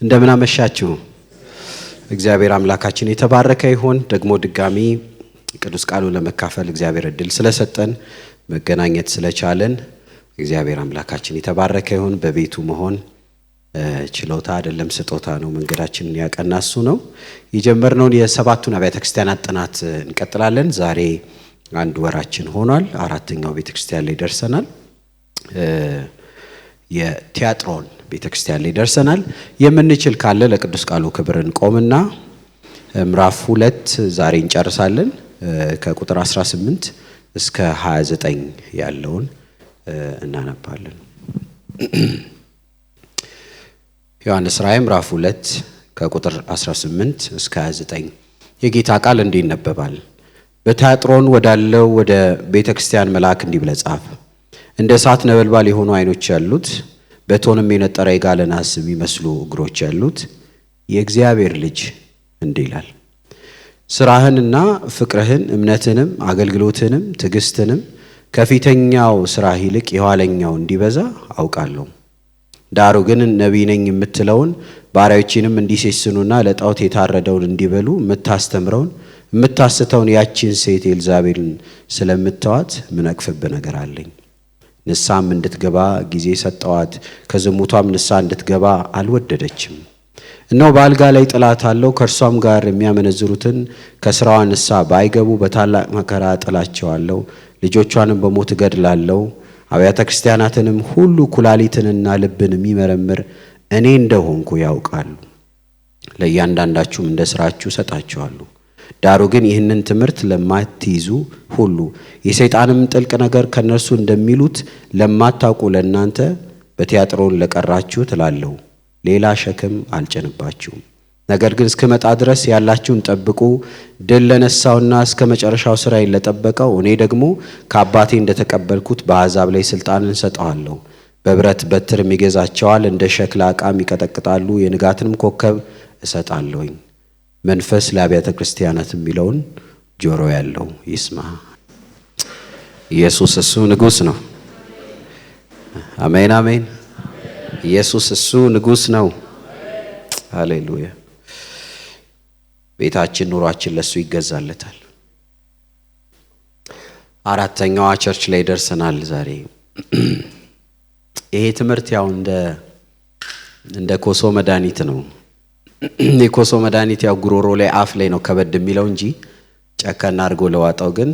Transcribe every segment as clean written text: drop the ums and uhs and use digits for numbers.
እንደምን አመሻችሁ። እግዚአብሔር አምላካችን የተባረከ ይሁን። ደግሞ ድጋሚ ቅዱስ ቃሉ ለመካፈል እግዚአብሔር እድል ስለሰጠን መገናኘት ስለቻለን እግዚአብሔር አምላካችን የተባረከ ይሁን። በቤቱ መሆን ችሎታ አይደለም ስጦታ ነው። መንገዳችንን ያቀናሱ ነው። የጀመርነውን የሰባቱን አብያተ ክርስቲያናት ጥናት እንቀጥላለን። ዛሬ አንድ ወራችን ሆኗል። አራተኛው ቤተክርስቲያን ላይ ደርሰናል። የቲያጥሮን ቤተክርስቲያን ላይ ደርሰናል። የምንችል ካለ ለቅዱስ ቃሉ ክብር እንቆምና ምዕራፍ 2 ዛሬ እንጨርሳለን። ከቁጥር 18 እስከ 29 ያለውን እናነባለን። ዮሐንስ ራእይ ምዕራፍ 2 ከቁጥር 18 እስከ 29 የጌታ ቃል እንዲህ ይነበባል። በቲያጥሮን ወዳለው ወደ ቤተክርስቲያን መልአክ እንዲህ ብለህ ጻፍ። እንደ እሳት ነበልባል የሆኑ ዓይኖች ያሉት በእቶንም የነጠረ የጋለ ናስ የሚመስሉ እግሮች ያሉት የእግዚአብሔር ልጅ እንዲህ ይላል። ስራህንና ፍቅርህን እምነትንም አገልግሎትንም ትዕግስትንም ከፊተኛው ስራህ ይልቅ የኋለኛው እንዲበዛ አውቃለሁ። ዳሩ ግን ነቢይ ነኝ የምትለውን ባሪያዎችንም እንዲሴስኑና ለጣዖት የታረደውን እንዲበሉ የምታስተምረውን የምታስተውን ያቺን ሴት ኤልዛቤልን ስለምትተዋት ምነቅፍብህ ነገር አለኝ። ንስሐም እንድትገባ ጊዜ ሰጠዋት፣ ከዝሙቷም ንስሐ እንድትገባ አልወደደችም። እነሆ በአልጋ ላይ ጥላት አለው፣ ከእርሷም ጋር የሚያመነዝሩትን ከስራዋ ንስሐ ባይገቡ በታላቅ መከራ ጥላቸዋለሁ፣ ልጆቿንም በሞት እገድላለሁ። አብያተ ክርስቲያናትንም ሁሉ ኩላሊትንና ልብን የሚመረምር እኔ እንደሆንኩ ያውቃሉ። ለእያንዳንዳችሁም እንደ ስራችሁ እሰጣችኋለሁ። ዳሩ ግን ይህንን ትምህርት ለማትይዙ ሁሉ የሰይጣንም ጥልቅ ነገር ከነርሱ እንደሚሉት ለማታውቁ ለእናንተ በቲያጥሮን ለቀራችሁ ትላለሁ፣ ሌላ ሸክም አልጭንባችሁም። ነገር ግን እስክመጣ ድረስ ያላችሁን ጠብቁ። ድል ለነሳውና እስከ መጨረሻው ስራዬን ለጠበቀው እኔ ደግሞ ከአባቴ እንደተቀበልኩት በአሕዛብ ላይ ስልጣንን እሰጠዋለሁ። በብረት በትርም ይገዛቸዋል፣ እንደ ሸክላ ዕቃም ይቀጠቅጣሉ። የንጋትንም ኮከብ እሰጣለሁኝ። መንፈስ ለአብያተ ክርስቲያናት የሚለውን ጆሮ ያለው ይስማ። ኢየሱስ እሱ ንጉሥ ነው። አሜን አሜን። ኢየሱስ እሱ ንጉሥ ነው። ሃሌሉያ። ቤታችን ኑሯችን ለሱ ይገዛለታል። አራተኛዋ ቸርች ላይ ደርሰናል ዛሬ። ይሄ ትምህርት ያው እንደ ኮሶ መድኃኒት ነው። የኮሶ መድኃኒት ያው ጉሮሮ ላይ አፍ ላይ ነው ከበድ የሚለው እንጂ ጨከና አድርጎ ለዋጣው ግን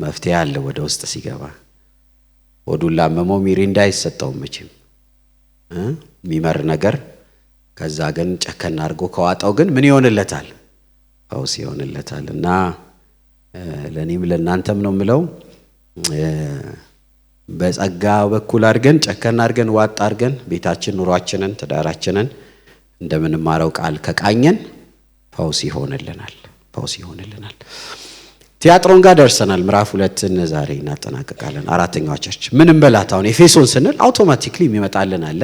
መፍትሄ አለ። ወደ ውስጥ ሲገባ ሆዱን ላመመው ሚሪንዳ አይሰጠውም መቼም የሚመር ነገር። ከዛ ግን ጨከና አድርጎ ከዋጣው ግን ምን ይሆንለታል? ፈውስ ይሆንለታል። እና ለኔም ለናንተም ነው የምለው በጸጋ በኩል አድርገን ጨከና አድርገን ዋጣ አድርገን ቤታችን ኑሯችንን ትዳራችንን እንደምንማረው ቃል ከቃኘን ፈውስ ይሆንልናል። ፈውስ ይሆንልናል። ቲያጥሮን ጋር ደርሰናል። ምዕራፍ 2ን ዛሬ እናጠናቀቃለን። አራተኛዋ ቸርች ምንም በላት አሁን ኤፌሶን ስንል አውቶማቲክሊ የሚመጣልን አለ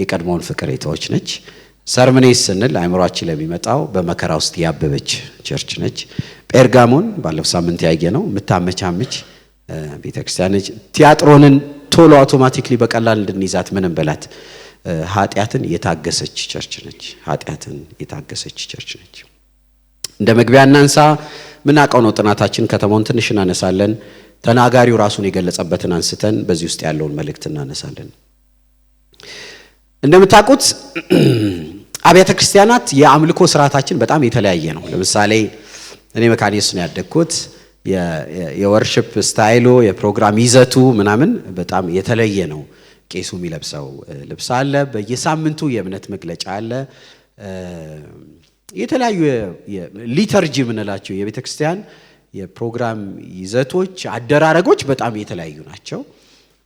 የቀድሞውን ፍቅር የተወች ነች። ሰርምኔስ ስንል አእምሮአችን ለሚመጣው በመከራ ውስጥ ያበበች ቸርች ነች። ጴርጋሞን ባለፈው ሳምንት ያየነው የምታመቻምች ቤተክርስቲያን ነች። ቲያጥሮንን ቶሎ አውቶማቲክሊ በቀላል እንድንይዛት ምንም በላት ኃጢአትን የታገሰች ቸርች ነች። ኃጢአትን የታገሰች ቸርች ነች። እንደ መግቢያ እናንሳ። ምናውቀው ነው ጥናታችን። ከተማውን ትንሽ እናነሳለን። ተናጋሪው ራሱን የገለጸበትን አንስተን በዚህ ውስጥ ያለውን መልእክት እናነሳለን። እንደምታውቁት አብያተ ክርስቲያናት የአምልኮ ስርዓታችን በጣም የተለያየ ነው። ለምሳሌ እኔ መካነ ኢየሱስ ነው ያደግኩት። የወርሺፕ ስታይሉ የፕሮግራም ይዘቱ ምናምን በጣም የተለየ ነው። ቄሱ የሚለብሰው ልብስ አለ። በየሳምንቱ የእምነት መግለጫ አለ። የተለያዩ ሊተርጂ የምንላቸው የቤተ ክርስቲያን የፕሮግራም ይዘቶች፣ አደራረጎች በጣም የተለያዩ ናቸው።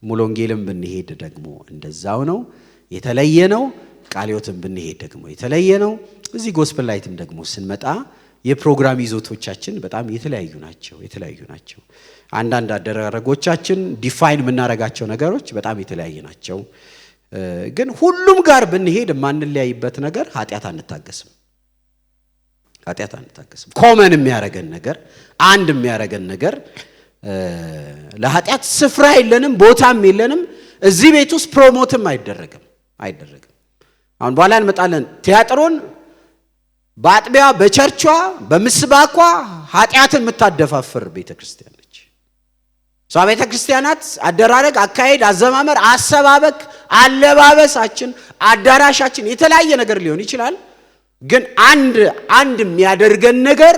ሙሉ ወንጌልም ብንሄድ ደግሞ እንደዛው ነው፣ የተለየ ነው። ቃለ ሕይወትም ብንሄድ ደግሞ የተለየ ነው። እዚህ ጎስፐል ላይትም ደግሞ ስንመጣ የፕሮግራም ይዘቶቻችን በጣም የተለያዩ ናቸው። አንዳንድ አደራረጎቻችን ዲፋይን የምናረጋቸው ነገሮች በጣም የተለያየ ናቸው። ግን ሁሉም ጋር ብንሄድ የማንለያይበት ነገር ኃጢአት አንታገስም። ኮመን የሚያረገን ነገር፣ አንድ የሚያረገን ነገር ለኃጢአት ስፍራ የለንም፣ ቦታም የለንም። እዚህ ቤት ውስጥ ፕሮሞትም አይደረግም። አሁን በኋላ እንመጣለን። ቲያጥሮን በአጥቢያ በቸርቿ በምስባኳ ኃጢአትን የምታደፋፍር ቤተክርስቲያን ነች። ሷ ቤተክርስቲያናት አደራረግ፣ አካሄድ፣ አዘማመር፣ አሰባበክ፣ አለባበሳችን፣ አዳራሻችን የተለያየ ነገር ሊሆን ይችላል። ግን አንድ የሚያደርገን ነገር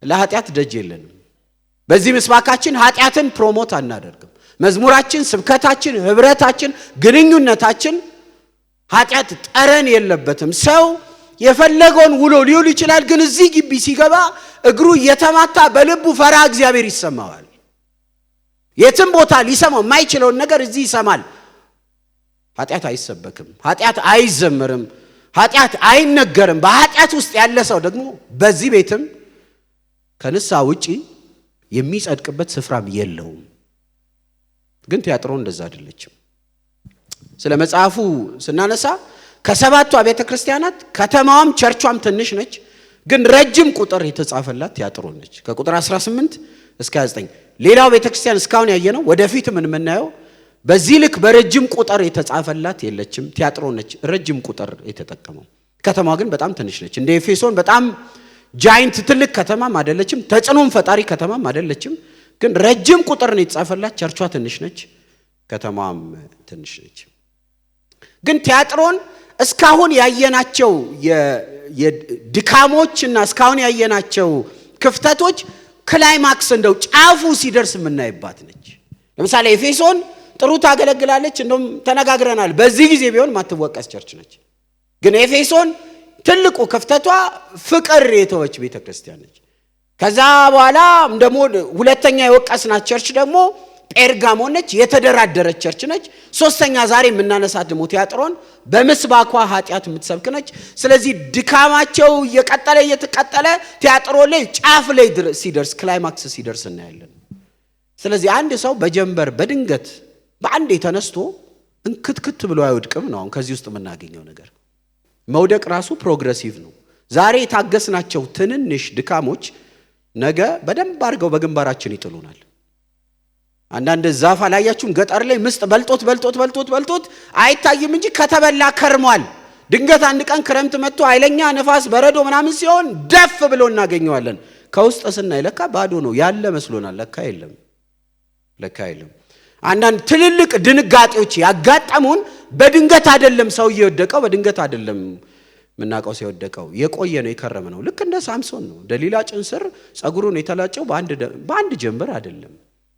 ለኃጢአት ደጅ የለንም። በዚህ ምስባካችን ኃጢአትን ፕሮሞት አናደርግም። መዝሙራችን፣ ስብከታችን፣ ህብረታችን፣ ግንኙነታችን ኃጢአት ጠረን የለበትም። ሰው የፈለገውን ውሎ ሊውል ይችላል። ግን እዚህ ግቢ ሲገባ እግሩ እየተማታ በልቡ ፈራ እግዚአብሔር ይሰማዋል። የትም ቦታ ሊሰማው የማይችለውን ነገር እዚህ ይሰማል። ኃጢአት አይሰበክም፣ ኃጢአት አይዘመርም፣ ኃጢአት አይነገርም። በኃጢአት ውስጥ ያለ ሰው ደግሞ በዚህ ቤትም ከንስሐ ውጪ የሚጸድቅበት ስፍራም የለውም። ግን ቲያጥሮን እንደዛ አይደለችም። ስለ መጽሐፉ ስናነሳ ከሰባቱ አብያተ ክርስቲያናት ከተማዋም ቸርቿም ትንሽ ነች፣ ግን ረጅም ቁጥር የተጻፈላት ቲያጥሮን ነች። ከቁጥር 18 እስከ 29 ሌላው ቤተክርስቲያን እስካሁን ያየነው ወደፊት ምን የምናየው በዚህ ልክ በረጅም ቁጥር የተጻፈላት የለችም። ቲያጥሮን ነች ረጅም ቁጥር የተጠቀመው። ከተማዋ ግን በጣም ትንሽ ነች። እንደ ኤፌሶን በጣም ጃይንት ትልቅ ከተማም አይደለችም፣ ተጽዕኖም ፈጣሪ ከተማም አይደለችም። ግን ረጅም ቁጥር ነው የተጻፈላት። ቸርቿ ትንሽ ነች፣ ከተማዋም ትንሽ ነች። ግን ቲያጥሮን እስካሁን ያየናቸው የድካሞችና እስካሁን ያየናቸው ክፍተቶች ክላይማክስ እንደው ጫፉ ሲደርስ የምናይባት ነች። ለምሳሌ ኤፌሶን ጥሩ ታገለግላለች፣ እንደውም ተነጋግረናል። በዚህ ጊዜ ቢሆን ማትወቀስ ቸርች ነች። ግን ኤፌሶን ትልቁ ክፍተቷ ፍቅር የተወች ቤተክርስቲያን ነች። ከዛ በኋላ ደግሞ ሁለተኛ የወቀስናት ቸርች ደግሞ ጴርጋሞን ነች፣ የተደራደረች ቸርች ነች። ሶስተኛ ዛሬ የምናነሳት ደግሞ ቲያጥሮን በምስባኳ ኃጢአት የምትሰብክ ነች። ስለዚህ ድካማቸው እየተቀጠለ ቲያጥሮን ላይ ጫፍ ላይ ሲደርስ ክላይማክስ ሲደርስ እናያለን። ስለዚህ አንድ ሰው በጀንበር በድንገት በአንዴ ተነስቶ እንክትክት ብሎ አይወድቅም ነው። ከዚህ ውስጥ የምናገኘው ነገር መውደቅ ራሱ ፕሮግሬሲቭ ነው። ዛሬ የታገስናቸው ትንንሽ ድካሞች ነገ በደንብ አድርገው በግንባራችን ይጥሉናል። አንዳንድ ዛፍ አላያችሁም? ገጠር ላይ ምስጥ በልጦት አይታይም እንጂ ከተበላ ከርሟል። ድንገት አንድ ቀን ክረምት መጥቶ ኃይለኛ ነፋስ በረዶ ምናምን ሲሆን ደፍ ብሎ እናገኘዋለን። ከውስጥ ስናይ ለካ ባዶ ነው ያለ መስሎናል። ለካ የለም። አንዳንድ ትልልቅ ድንጋጤዎች ያጋጠሙን በድንገት አይደለም። ሰው የወደቀው በድንገት አይደለም። ምናቀው ሲወደቀው የቆየ ነው፣ የከረመ ነው። ልክ እንደ ሳምሶን ነው። ደሊላ ጭንስር ጸጉሩን የተላጨው በአንድ ጀንበር አይደለም።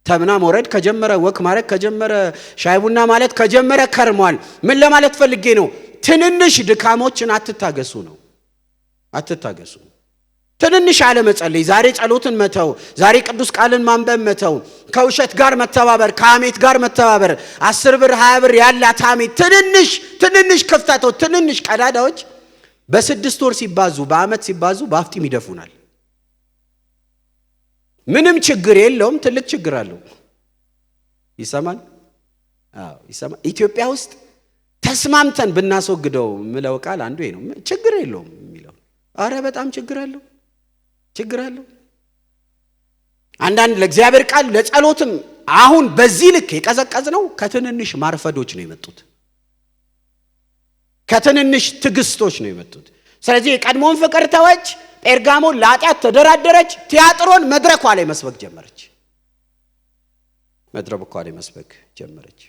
ተምና መውረድ ከጀመረ፣ ወክ ማድረግ ከጀመረ፣ ሻይ ቡና ማለት ከጀመረ ከርሟል። ምን ለማለት ፈልጌ ነው? ትንንሽ ድካሞችን አትታገሱ ነው። አትታገሱ። ትንንሽ አለመጸለይ፣ ዛሬ ጸሎትን መተው፣ ዛሬ ቅዱስ ቃልን ማንበብ መተው፣ ከውሸት ጋር መተባበር፣ ከሐሜት ጋር መተባበር፣ 10 ብር 20 ብር ያላት ሐሜት፣ ትንንሽ ክፍተቶች፣ ትንንሽ ቀዳዳዎች በ6 ወር ሲባዙ በአመት ሲባዙ በአፍጢም ይደፉናል። ምንም ችግር የለውም፣ ትልቅ ችግር አለው። ይሰማል? አዎ ይሰማል። ኢትዮጵያ ውስጥ ተስማምተን ብናስወግደው ምለው ቃል አንዱ ነው። ችግር የለውም የሚለው። አረ በጣም ችግር አለው። አንዳንድ ለእግዚአብሔር ቃል ለጸሎትም አሁን በዚህ ልክ የቀዘቀዝ ነው ከትንንሽ ማርፈዶች ነው የመጡት። ከትንንሽ ትግስቶች ነው የመጡት። ስለዚህ የቀድሞውን ፍቅር ተወች። ጴርጋሞን ለኃጢአት ተደራደረች። ቲያጥሮን መድረኳ ላይ መስበክ ጀመረች።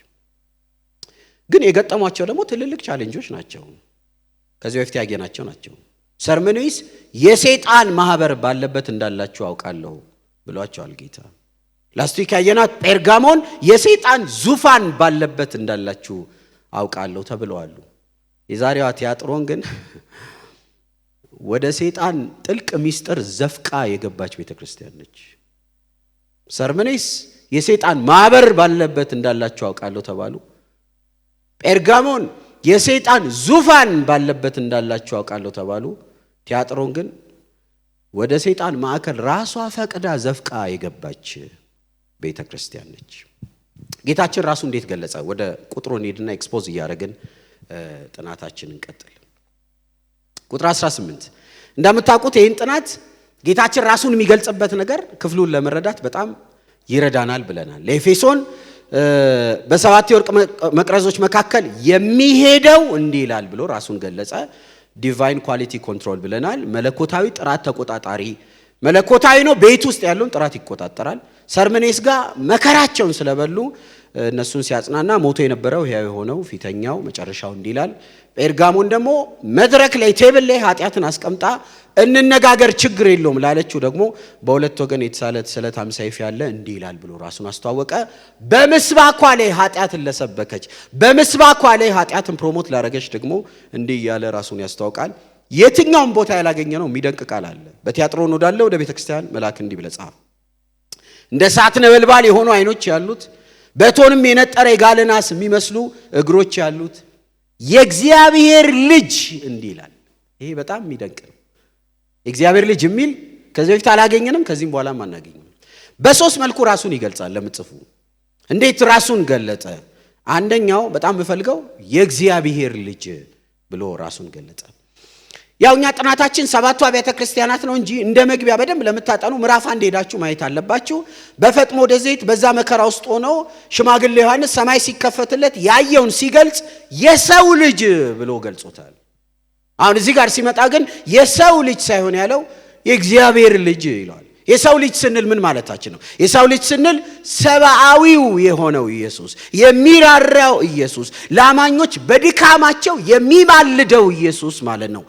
ግን የገጠሟቸው ደግሞ ትልልቅ ቻሌንጆች ናቸው። ከዚህ በፊት ያየናቸው ናቸው። ሰርመኒስ የሰይጣን ማህበር ባለበት እንዳላችሁ አውቃለሁ ብሏቸዋል ጌታ። ላስቲክ ያየናት ጴርጋሞን የሰይጣን ዙፋን ባለበት እንዳላችሁ አውቃለሁ ተብለዋል። የዛሬዋ ቲያጥሮን ግን ወደ ሰይጣን ጥልቅ ሚስጥር ዘፍቃ የገባች ቤተክርስቲያን ነች። ሰርመኒስ የሰይጣን ማህበር ባለበት እንዳላችሁ አውቃለሁ ተባሉ። ጴርጋሞን የሰይጣን ዙፋን ባለበት እንዳላችሁ አውቃለሁ ተባሉ። ቲያጥሮን ግን ወደ ሰይጣን ማዕከል ራሷ ፈቅዳ ዘፍቃ የገባች ቤተክርስቲያን ነች። ጌታችን ራሱ እንዴት ገለጸ? ወደ ቁጥሩ እንሂድና ኤክስፖዝ እያደረግን ጥናታችንን እንቀጥል። ቁጥር 18 እንደምታውቁት ይህን ጥናት ጌታችን ራሱን የሚገልጽበት ነገር ክፍሉን ለመረዳት በጣም ይረዳናል ብለናል። ለኤፌሶን በሰባት የወርቅ መቅረዞች መካከል የሚሄደው እንዲህ ይላል ብሎ ራሱን ገለጸ። ዲቫይን ኳሊቲ ኮንትሮል ብለናል። መለኮታዊ ጥራት ተቆጣጣሪ መለኮታዊ ነው። ቤት ውስጥ ያለውን ጥራት ይቆጣጠራል። ሰርመኔስ ጋር መከራቸውን ስለበሉ እነሱን ሲያጽናና ሞቶ የነበረው ሕያው የሆነው ፊተኛው መጨረሻው እንዲህ ይላል። ጴርጋሞን ደግሞ መድረክ ላይ ቴብል ላይ ኃጢአትን አስቀምጣ እንነጋገር ችግር የለውም ላለችው ደግሞ በሁለት ወገን የተሳለ ስለታም ሰይፍ ያለ እንዲህ ይላል ብሎ ራሱን አስተዋወቀ። በምስባኳ ላይ ኃጢአትን ለሰበከች በምስባኳ ላይ ኃጢአትን ፕሮሞት ላደረገች ደግሞ እንዲህ እያለ ራሱን ያስተዋውቃል። የትኛውም ቦታ ያላገኘ ነው የሚደንቅ ቃል አለ። በቲያጥሮን ወዳለ ወደ ቤተክርስቲያን መልአክ እንዲህ ብለህ ጻፍ። እንደ እሳት ነበልባል የሆኑ አይኖች ያሉት በእቶንም የነጠረ የጋለ ናስ የሚመስሉ እግሮች ያሉት የእግዚአብሔር ልጅ እንዲህ ይላል። ይሄ በጣም የሚደንቅ ነው። የእግዚአብሔር ልጅ የሚል ከዚህ በፊት አላገኘንም፣ ከዚህም በኋላም አናገኝም። በሶስት መልኩ ራሱን ይገልጻል። ለምጽፉ እንዴት ራሱን ገለጸ? አንደኛው በጣም የምፈልገው የእግዚአብሔር ልጅ ብሎ ራሱን ገለጸ። ያው እኛ ጥናታችን ሰባቱ አብያተ ክርስቲያናት ነው እንጂ እንደ መግቢያ በደንብ ለምታጠኑ ምዕራፍ 1 ሄዳችሁ ማየት አለባችሁ። በፈጥሞ ደዘይት በዛ መከራ ውስጥ ሆኖ ሽማግሌ ዮሐንስ ሰማይ ሲከፈትለት ያየውን ሲገልጽ የሰው ልጅ ብሎ ገልጾታል። አሁን እዚህ ጋር ሲመጣ ግን የሰው ልጅ ሳይሆን ያለው የእግዚአብሔር ልጅ ይላል። የሰው ልጅ ስንል ምን ማለታችን ነው? የሰው ልጅ ስንል ሰብአዊው የሆነው ኢየሱስ፣ የሚራራው ኢየሱስ፣ ለአማኞች በድካማቸው የሚማልደው ኢየሱስ ማለት ነው።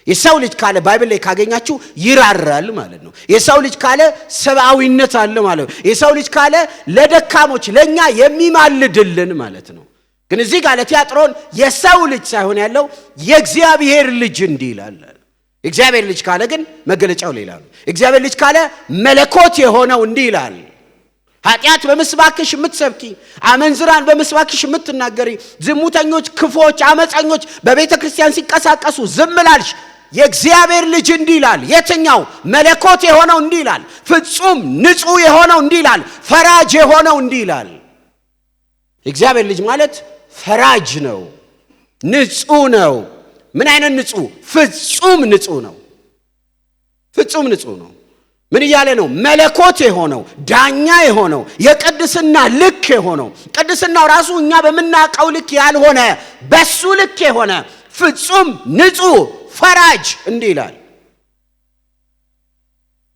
የሰው ልጅ ካለ ባይብል ላይ ካገኛችሁ ይራራል ማለት ነው። የሰው ልጅ ካለ ሰብአዊነት አለ ማለት ነው። የሰው ልጅ ካለ ለደካሞች ለኛ የሚማልድልን ማለት ነው። ግን እዚህ ጋር ለቲያጥሮን የሰው ልጅ ሳይሆን ያለው የእግዚአብሔር ልጅ እንዲህ ይላል። እግዚአብሔር ልጅ ካለ ግን መገለጫው ሌላ ነው። እግዚአብሔር ልጅ ካለ መለኮት የሆነው እንዲህ ይላል። ኃጢአት በምስባክሽ የምትሰብኪ፣ አመንዝራን በምስባክሽ የምትናገሪ፣ ዝሙተኞች፣ ክፎች፣ አመፀኞች በቤተ ክርስቲያን ሲንቀሳቀሱ ዝም ላልሽ የእግዚአብሔር ልጅ እንዲህ ይላል። የትኛው? መለኮት የሆነው እንዲህ ይላል። ፍጹም ንጹሕ የሆነው እንዲህ ይላል። ፈራጅ የሆነው እንዲህ ይላል። የእግዚአብሔር ልጅ ማለት ፈራጅ ነው፣ ንጹሕ ነው። ምን አይነት ንጹሕ? ፍጹም ንጹሕ ነው። ፍጹም ንጹሕ ነው። ምን እያለ ነው? መለኮት የሆነው ዳኛ የሆነው የቅድስና ልክ የሆነው ቅድስናው ራሱ እኛ በምናውቀው ልክ ያልሆነ በሱ ልክ የሆነ ፍጹም ንጹሕ ፈራጅ እንዲህ ይላል።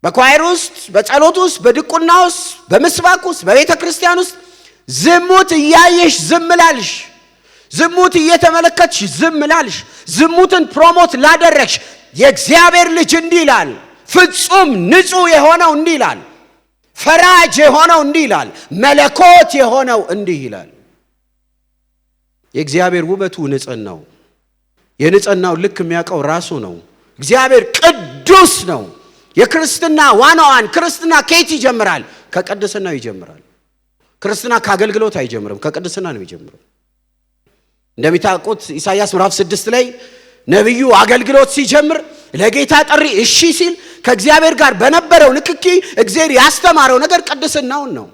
በኳይር ውስጥ፣ በጸሎት ውስጥ፣ በድቁና ውስጥ፣ በምስባክ ውስጥ፣ በቤተ ክርስቲያን ውስጥ ዝሙት እያየሽ ዝም ላልሽ፣ ዝሙት እየተመለከትሽ ዝም ላልሽ፣ ዝሙትን ፕሮሞት ላደረግሽ የእግዚአብሔር ልጅ እንዲህ ይላል። ፍጹም ንጹሕ የሆነው እንዲህ ይላል። ፈራጅ የሆነው እንዲህ ይላል። መለኮት የሆነው እንዲህ ይላል። የእግዚአብሔር ውበቱ ንጽሕናው፣ የንጽሕናው ልክ የሚያውቀው ራሱ ነው። እግዚአብሔር ቅዱስ ነው። የክርስትና ዋናዋን ክርስትና ከየት ይጀምራል? ከቅድስናው ይጀምራል። ክርስትና ከአገልግሎት አይጀምርም፣ ከቅድስና ነው የሚጀምረው። እንደሚታውቁት ኢሳይያስ ምዕራፍ 6 ላይ ነቢዩ አገልግሎት ሲጀምር ለጌታ ጥሪ እሺ ሲል ከእግዚአብሔር ጋር በነበረው ንክኪ እግዚአብሔር ያስተማረው ነገር ቅድስናውን ነው።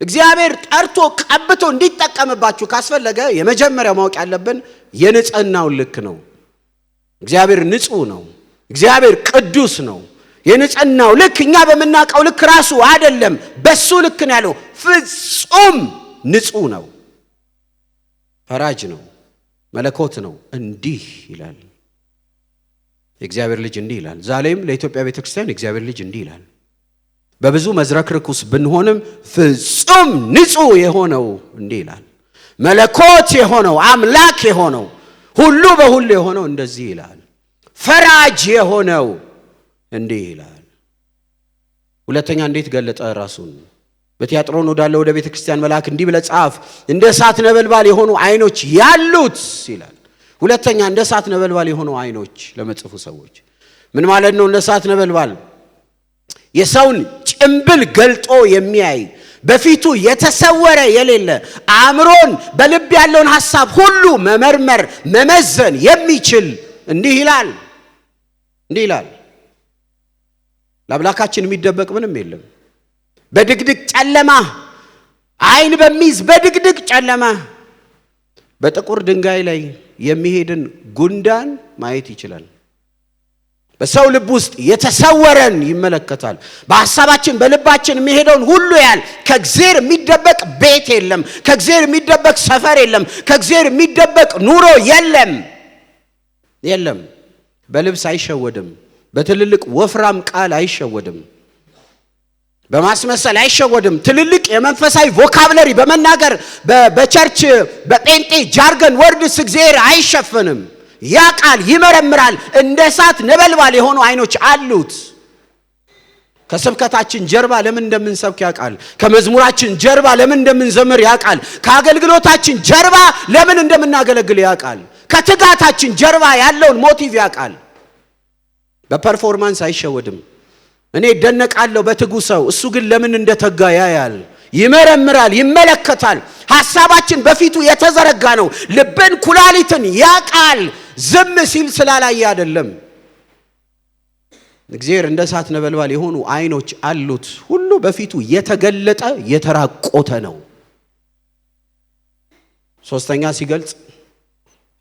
እግዚአብሔር ጠርቶ ቀብቶ እንዲጠቀምባችሁ ካስፈለገ የመጀመሪያው ማወቅ ያለብን የንጽሕናውን ልክ ነው። እግዚአብሔር ንጹሕ ነው። እግዚአብሔር ቅዱስ ነው። የንጽሕናው ልክ እኛ በምናውቀው ልክ ራሱ አይደለም፣ በሱ ልክ ነው ያለው። ፍጹም ንጹሕ ነው። ፈራጅ ነው። መለኮት ነው። እንዲህ ይላል። የእግዚአብሔር ልጅ እንዲህ ይላል። ዛሬም ለኢትዮጵያ ቤተክርስቲያን የእግዚአብሔር ልጅ እንዲህ ይላል። በብዙ መዝረክርክ ውስጥ ብንሆንም ፍጹም ንጹሕ የሆነው እንዲህ ይላል። መለኮት የሆነው አምላክ የሆነው ሁሉ በሁሉ የሆነው እንደዚህ ይላል። ፈራጅ የሆነው እንዲህ ይላል። ሁለተኛ እንዴት ገለጠ ራሱን? በቲያጥሮን ወዳለ ወደ ቤተ ክርስቲያን መልአክ እንዲህ ብለህ ጻፍ፣ እንደ እሳት ነበልባል የሆኑ አይኖች ያሉት ይላል። ሁለተኛ እንደ እሳት ነበልባል የሆኑ አይኖች ለመጽፉ ሰዎች ምን ማለት ነው? እንደ እሳት ነበልባል የሰውን ጭምብል ገልጦ የሚያይ በፊቱ የተሰወረ የሌለ አእምሮን በልብ ያለውን ሐሳብ ሁሉ መመርመር መመዘን የሚችል እንዲህ ይላል። እንዲህ ይላል። ለአምላካችን የሚደበቅ ምንም የለም። በድቅድቅ ጨለማ አይን በሚይዝ በድቅድቅ ጨለማ በጥቁር ድንጋይ ላይ የሚሄድን ጉንዳን ማየት ይችላል። በሰው ልብ ውስጥ የተሰወረን ይመለከታል። በሐሳባችን በልባችን የሚሄደውን ሁሉ ያል። ከእግዚአብሔር የሚደበቅ ቤት የለም። ከእግዚአብሔር የሚደበቅ ሰፈር የለም። ከእግዚአብሔር የሚደበቅ ኑሮ የለም። በልብስ አይሸወድም። በትልልቅ ወፍራም ቃል አይሸወድም። በማስመሰል አይሸወድም። ትልልቅ የመንፈሳዊ ቮካብለሪ በመናገር በቸርች በጴንጤ ጃርገን ወርድስ እግዚአብሔር አይሸፈንም። ያ ቃል ይመረምራል። እንደ እሳት ነበልባል የሆኑ አይኖች አሉት። ከስብከታችን ጀርባ ለምን እንደምንሰብክ ያውቃል። ከመዝሙራችን ጀርባ ለምን እንደምንዘምር ያውቃል። ከአገልግሎታችን ጀርባ ለምን እንደምናገለግል ያውቃል። ከትጋታችን ጀርባ ያለውን ሞቲቭ ያውቃል። በፐርፎርማንስ አይሸወድም። እኔ እደነቃለሁ በትጉ ሰው፣ እሱ ግን ለምን እንደተጋ ያያል፣ ይመረምራል፣ ይመለከታል። ሐሳባችን በፊቱ የተዘረጋ ነው። ልብን ኩላሊትን ያውቃል። ዝም ሲል ስላላየ አይደለም። እግዚአብሔር እንደ እሳት ነበልባል የሆኑ አይኖች አሉት። ሁሉ በፊቱ የተገለጠ የተራቆተ ነው። ሶስተኛ ሲገልጽ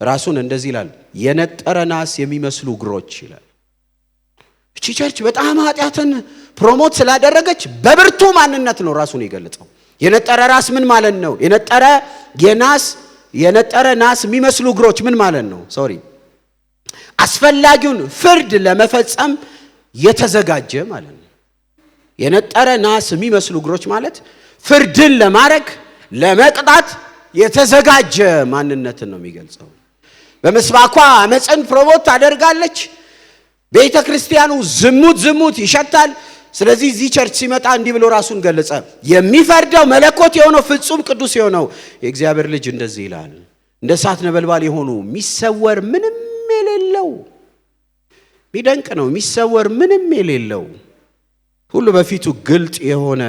ራሱን እንደዚህ ይላል፣ የነጠረ ናስ የሚመስሉ እግሮች ይላል። እቺ ቸርች በጣም ኃጢአትን ፕሮሞት ስላደረገች በብርቱ ማንነት ነው ራሱን የገለጸው። የነጠረ ራስ ምን ማለት ነው? የነጠረ ናስ የሚመስሉ እግሮች ምን ማለት ነው? አስፈላጊውን ፍርድ ለመፈጸም የተዘጋጀ ማለት ነው። የነጠረ ናስ የሚመስሉ እግሮች ማለት ፍርድን ለማድረግ ለመቅጣት የተዘጋጀ ማንነትን ነው የሚገልጸው። በመስባኳ አመፅን ፕሮሞት ታደርጋለች። ቤተ ክርስቲያኑ ዝሙት ይሸታል። ስለዚህ እዚህ ቸርች ሲመጣ እንዲህ ብሎ ራሱን ገለጸ። የሚፈርደው መለኮት የሆነው ፍጹም ቅዱስ የሆነው የእግዚአብሔር ልጅ እንደዚህ ይላል፣ እንደ እሳት ነበልባል የሆኑ የሚሰወር ምንም የሌለው። ቢደንቅ ነው። የሚሰወር ምንም የሌለው ሁሉ በፊቱ ግልጥ የሆነ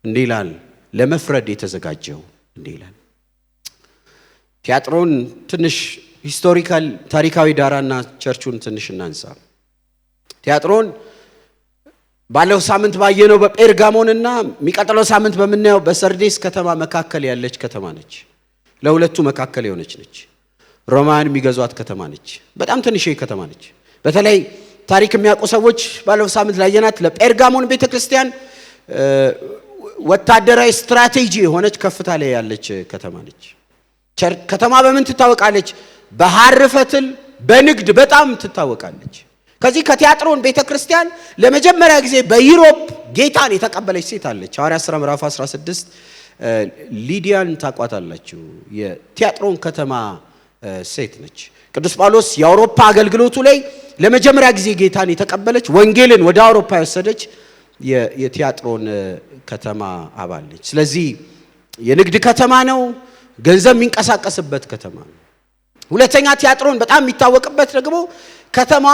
እንዲህ ይላል፣ ለመፍረድ የተዘጋጀው እንዲህ ይላል። ቲያጥሮን ትንሽ ሂስቶሪካል ታሪካዊ ዳራና ቸርቹን ትንሽ እናንሳ። ቲያጥሮን ባለው ሳምንት ባየነው በጴርጋሞንና የሚቀጥለው ሳምንት በምናየው በሰርዴስ ከተማ መካከል ያለች ከተማ ነች። ለሁለቱ መካከል የሆነች ነች። ሮማን የሚገዟት ከተማ ነች። በጣም ትንሽ ከተማ ነች። በተለይ ታሪክ የሚያውቁ ሰዎች ባለው ሳምንት ላየናት ለጴርጋሞን ቤተክርስቲያን ወታደራዊ ስትራቴጂ የሆነች ከፍታ ላይ ያለች ከተማ ነች። ከተማ በምን ትታወቃለች? በሐር ፈትል በንግድ በጣም ትታወቃለች። ከዚህ ከቲያጥሮን ቤተክርስቲያን ለመጀመሪያ ጊዜ በዩሮፕ ጌታን የተቀበለች ሴት አለች። ሐዋርያት ሥራ ምዕራፍ 16 ሊዲያን ታቋታላችሁ። የቲያጥሮን ከተማ ሴት ነች። ቅዱስ ጳውሎስ የአውሮፓ አገልግሎቱ ላይ ለመጀመሪያ ጊዜ ጌታን የተቀበለች ወንጌልን ወደ አውሮፓ የወሰደች የቲያጥሮን ከተማ አባል ነች። ስለዚህ የንግድ ከተማ ነው። ገንዘብ የሚንቀሳቀስበት ከተማ ነው። ሁለተኛ ቲያጥሮን በጣም የሚታወቅበት ደግሞ ከተማ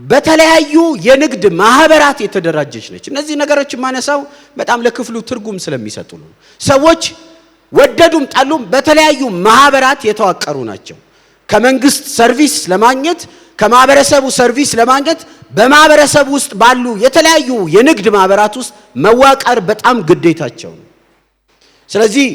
በተለያዩ የንግድ ማህበራት የተደራጀች ነች። እነዚህ ነገሮች ማነሳው በጣም ለክፍሉ ትርጉም ስለሚሰጡ ነው። ሰዎች ወደዱም ጠሉም በተለያዩ ማህበራት የተዋቀሩ ናቸው። ከመንግስት ሰርቪስ ለማግኘት ከማህበረሰቡ ሰርቪስ ለማግኘት በማህበረሰቡ ውስጥ ባሉ የተለያዩ የንግድ ማህበራት ውስጥ መዋቀር በጣም ግዴታቸው ነው። ስለዚህ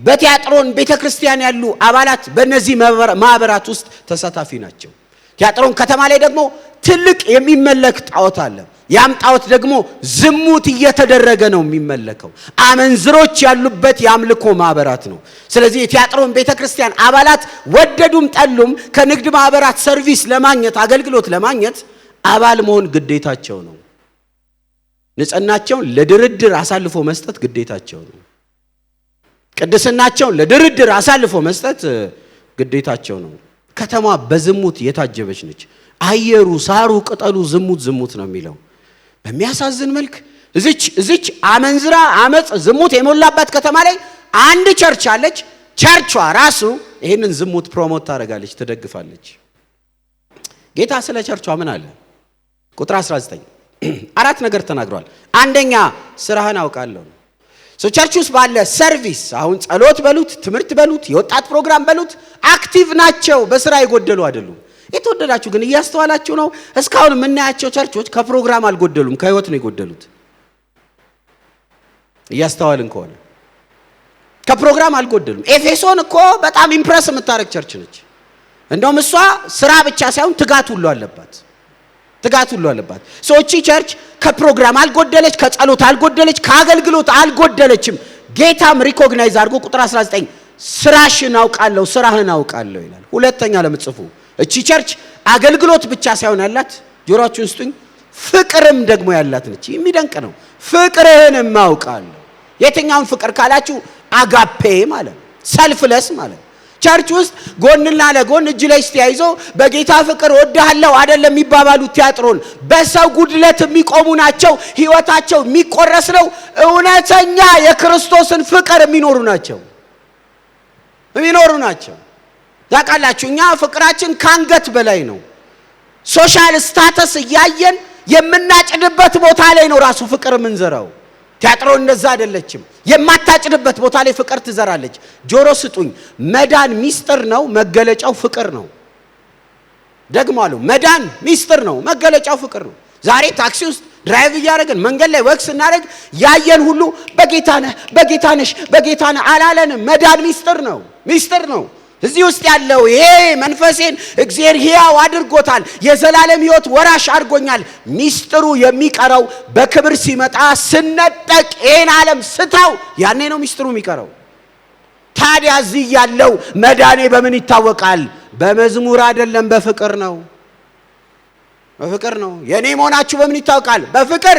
በቲያጥሮን ቤተክርስቲያን ያሉ አባላት በእነዚህ ማህበራት ውስጥ ተሳታፊ ናቸው። ቲያጥሮን ከተማ ላይ ደግሞ ትልቅ የሚመለክ ጣዖት አለ። ያም ጣዖት ደግሞ ዝሙት እየተደረገ ነው የሚመለከው። አመንዝሮች ያሉበት የአምልኮ ማህበራት ነው። ስለዚህ የቲያጥሮን ቤተክርስቲያን አባላት ወደዱም ጠሉም ከንግድ ማህበራት ሰርቪስ ለማግኘት አገልግሎት ለማግኘት አባል መሆን ግዴታቸው ነው። ንጽህናቸውን ለድርድር አሳልፎ መስጠት ግዴታቸው ነው። ቅድስናቸውን ለድርድር አሳልፎ መስጠት ግዴታቸው ነው። ከተማ በዝሙት የታጀበች ነች። አየሩ፣ ሳሩ፣ ቅጠሉ ዝሙት ነው የሚለው። በሚያሳዝን መልክ እዚች አመንዝራ አመጽ ዝሙት የሞላባት ከተማ ላይ አንድ ቸርች አለች። ቸርቿ ራሱ ይሄንን ዝሙት ፕሮሞት ታደርጋለች፣ ትደግፋለች። ጌታ ስለ ቸርቿ ምን አለ? ቁጥር 19 አራት ነገር ተናግሯል። አንደኛ ስራህን አውቃለሁ። ቸርች ውስጥ ባለ ሰርቪስ አሁን ጸሎት በሉት፣ ትምህርት በሉት፣ የወጣት ፕሮግራም በሉት አክቲቭ ናቸው። በስራ የጎደሉ አይደሉም። የተወደዳችሁ ግን እያስተዋላችሁ ነው? እስካሁን የምናያቸው ቸርቾች ከፕሮግራም አልጎደሉም፣ ከህይወት ነው የጎደሉት። እያስተዋልን ከሆነ ከፕሮግራም አልጎደሉም። ኤፌሶን እኮ በጣም ኢምፕረስ የምታረግ ቸርች ነች። እንደውም እሷ ስራ ብቻ ሳይሆን ትጋት ሁሉ አለባት። ሶቺ ቸርች ከፕሮግራም አልጎደለች፣ ከጸሎት አልጎደለች፣ ከአገልግሎት አልጎደለችም። ጌታም ሪኮግናይዝ አድርጎ ቁጥር 19 ስራህን አውቃለሁ ይላል። ሁለተኛ ለምጽፉ እቺ ቸርች አገልግሎት ብቻ ሳይሆን ያላት ጆሮአችሁን ስጡኝ ፍቅርም ደግሞ ያላት ነች። የሚደንቅ ነው። ፍቅርህንም አውቃለሁ። የትኛውን ፍቅር ካላችሁ አጋፔ ማለት ሰልፍለስ ማለት ቸርች ውስጥ ጎንና ለጎን እጅ ላይ ተያይዞ በጌታ ፍቅር ወድሃለሁ አይደለም የሚባባሉት ቲያትሮን በሰው ጉድለት የሚቆሙ ናቸው። ህይወታቸው የሚቆረስ ነው። እውነተኛ የክርስቶስን ፍቅር የሚኖሩ ናቸው። ታውቃላችሁ እኛ ፍቅራችን ካንገት በላይ ነው። ሶሻል ስታተስ እያየን የምናጭድበት ቦታ ላይ ነው ራሱ ፍቅር የምንዘራው። ቲያትሮን እንደዛ አይደለችም። የማታጭድበት ቦታ ላይ ፍቅር ትዘራለች። ጆሮ ስጡኝ። መዳን ሚስጥር ነው፣ መገለጫው ፍቅር ነው። ደግሞ አሉ መዳን ሚስጥር ነው፣ መገለጫው ፍቅር ነው። ዛሬ ታክሲ ውስጥ ድራይቭ እያደረግን መንገድ ላይ ወክስ እናደርግ ያየን ሁሉ በጌታ ነሽ አላለንም። መዳን ሚስጥር ነው። እዚህ ውስጥ ያለው ይሄ መንፈሴን እግዚአብሔር ሕያው አድርጎታል። የዘላለም ሕይወት ወራሽ አድርጎኛል። ሚስጥሩ የሚቀረው በክብር ሲመጣ ስነጠቅ ይሄን ዓለም ስተው ያኔ ነው ሚስጥሩ የሚቀረው። ታዲያ እዚህ ያለው መዳኔ በምን ይታወቃል? በመዝሙር አይደለም፣ በፍቅር ነው። የኔ መሆናችሁ በምን ይታወቃል? በፍቅር።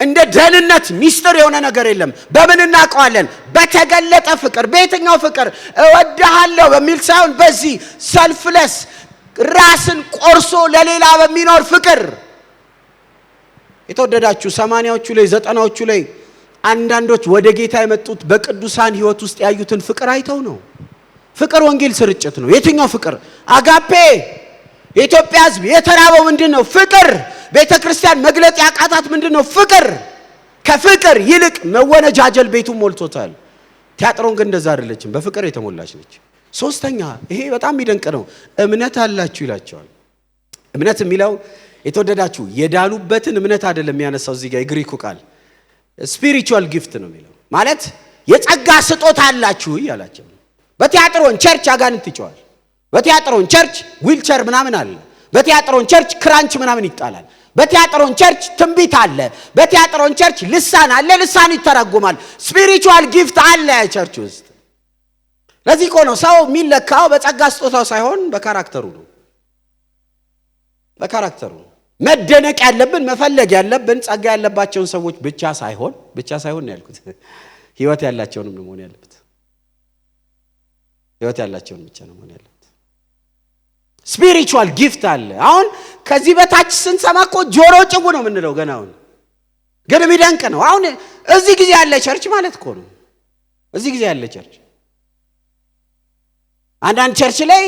እንደ ደህንነት ሚስጥር የሆነ ነገር የለም። በምን እናውቀዋለን? በተገለጠ ፍቅር። በየትኛው ፍቅር? እወድሃለሁ በሚል ሳይሆን በዚህ ሰልፍለስ ራስን ቆርሶ ለሌላ በሚኖር ፍቅር። የተወደዳችሁ 80ዎቹ ላይ 90ዎቹ ላይ አንዳንዶች ወደ ጌታ የመጡት በቅዱሳን ህይወት ውስጥ ያዩትን ፍቅር አይተው ነው። ፍቅር ወንጌል ስርጭት ነው። የትኛው ፍቅር? አጋፔ። የኢትዮጵያ ህዝብ የተራበው ምንድነው? ፍቅር። ቤተክርስቲያን መግለጥ ያቃታት ምንድነው? ፍቅር። ከፍቅር ይልቅ መወነጃጀል ቤቱን ሞልቶታል። ቲያትሮን ግን እንደዛ አይደለችም፣ በፍቅር የተሞላች ነች። ሶስተኛ ይሄ በጣም የሚደንቅ ነው። እምነት አላችሁ ይላቸዋል። እምነት የሚለው የተወደዳችሁ የዳኑበትን እምነት አይደለም የሚያነሳው። እዚህ ጋር የግሪኩ ቃል ስፒሪቹዋል ጊፍት ነው የሚለው። ማለት የጸጋ ስጦታ አላችሁ ይላቸው። በቲያትሮን ቸርች አጋንንት ይጮሃል። በቲያትሮን ቸርች ዊልቸር ምናምን አለ። በቲያትሮን ቸርች ክራንች ምናምን ይጣላል። በቲያትሮን ቸርች ትንቢት አለ። በቲያትሮን ቸርች ልሳን አለ፣ ልሳን ይተረጎማል። ስፒሪቹዋል ጊፍት አለ ቸርች ውስጥ። ለዚህ እኮ ነው ሰው የሚለካው በጸጋ ስጦታው ሳይሆን በካራክተሩ ነው። መደነቅ ያለብን መፈለግ ያለብን ጸጋ ያለባቸውን ሰዎች ብቻ ሳይሆን ነው ያልኩት። ህይወት ያላቸውንም ነው መሆን ያለበት። ህይወት ያላቸውን ብቻ ነው መሆን ያለበት። ስፒሪቹዋል ጊፍት አለ። አሁን ከዚህ በታች ስንሰማ እኮ ጆሮ ጭው ነው የምንለው። ገና አሁን ግን የሚደንቅ ነው። አሁን እዚህ ጊዜ ያለ ቸርች ማለት እኮ ነው። እዚህ ጊዜ ያለ ቸርች አንዳንድ ቸርች ላይ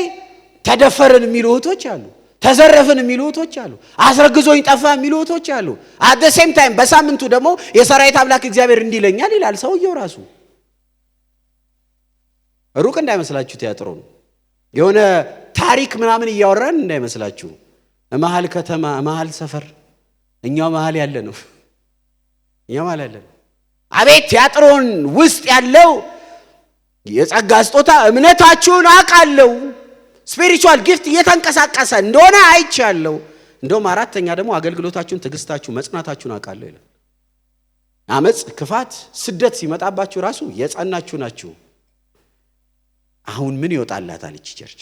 ተደፈርን የሚሉ እህቶች አሉ። ተዘረፍን የሚሉ እህቶች አሉ። አስረግዞኝ ጠፋ የሚሉ እህቶች አሉ። አት ዘ ሴም ታይም በሳምንቱ ደግሞ የሰራዊት አምላክ እግዚአብሔር እንዲለኛል ይላል ሰውየው ራሱ። ሩቅ እንዳይመስላችሁ ቲያትሮ ነው። የሆነ ታሪክ ምናምን እያወራን እንዳይመስላችሁ። መሀል ከተማ መሀል ሰፈር እኛው መሀል ያለ ነው። አቤት ቲያትሮን ውስጥ ያለው የጸጋ ስጦታ እምነታችሁን አውቃለሁ። ስፒሪቹዋል ጊፍት እየተንቀሳቀሰ እንደሆነ አይቻለሁ። እንደውም አራተኛ ደግሞ አገልግሎታችሁን፣ ትዕግስታችሁ፣ መጽናታችሁን አውቃለሁ ይላል። አመጽ፣ ክፋት፣ ስደት ሲመጣባችሁ ራሱ የጸናችሁ ናችሁ። አሁን ምን ይወጣላታል እቺ ቸርች?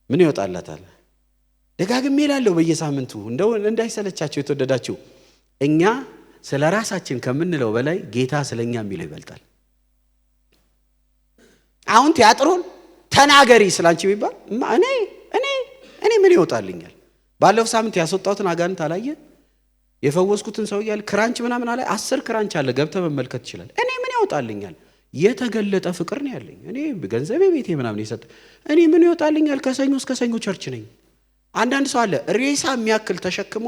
ምን ይወጣላታል? ደጋግሜ እላለሁ በየሳምንቱ እንደው እንዳይሰለቻችሁ የተወደዳችሁ። እኛ ስለ ራሳችን ከምንለው በላይ ጌታ ስለኛ የሚለው ይበልጣል። አሁን ቲያትሮን ተናገሪ ስላንቺ ቢባል እኔ ምን ይወጣልኛል? ባለፈው ሳምንት ያስወጣሁትን አጋንንት አላየ? የፈወስኩትን ሰው ያለ ክራንች ምናምን አለ። 10 ክራንች አለ፣ ገብተህ መመልከት ይችላል። እኔ ምን ይወጣልኛል? የተገለጠ ፍቅር ነው ያለኝ። እኔ ገንዘቤ ቤቴ ምናምን ይሰጥ፣ እኔ ምን ይወጣልኛል? ከሰኞ እስከ ሰኞ ቸርች ነኝ። አንዳንድ ሰው አለ ሬሳ የሚያክል ተሸክሞ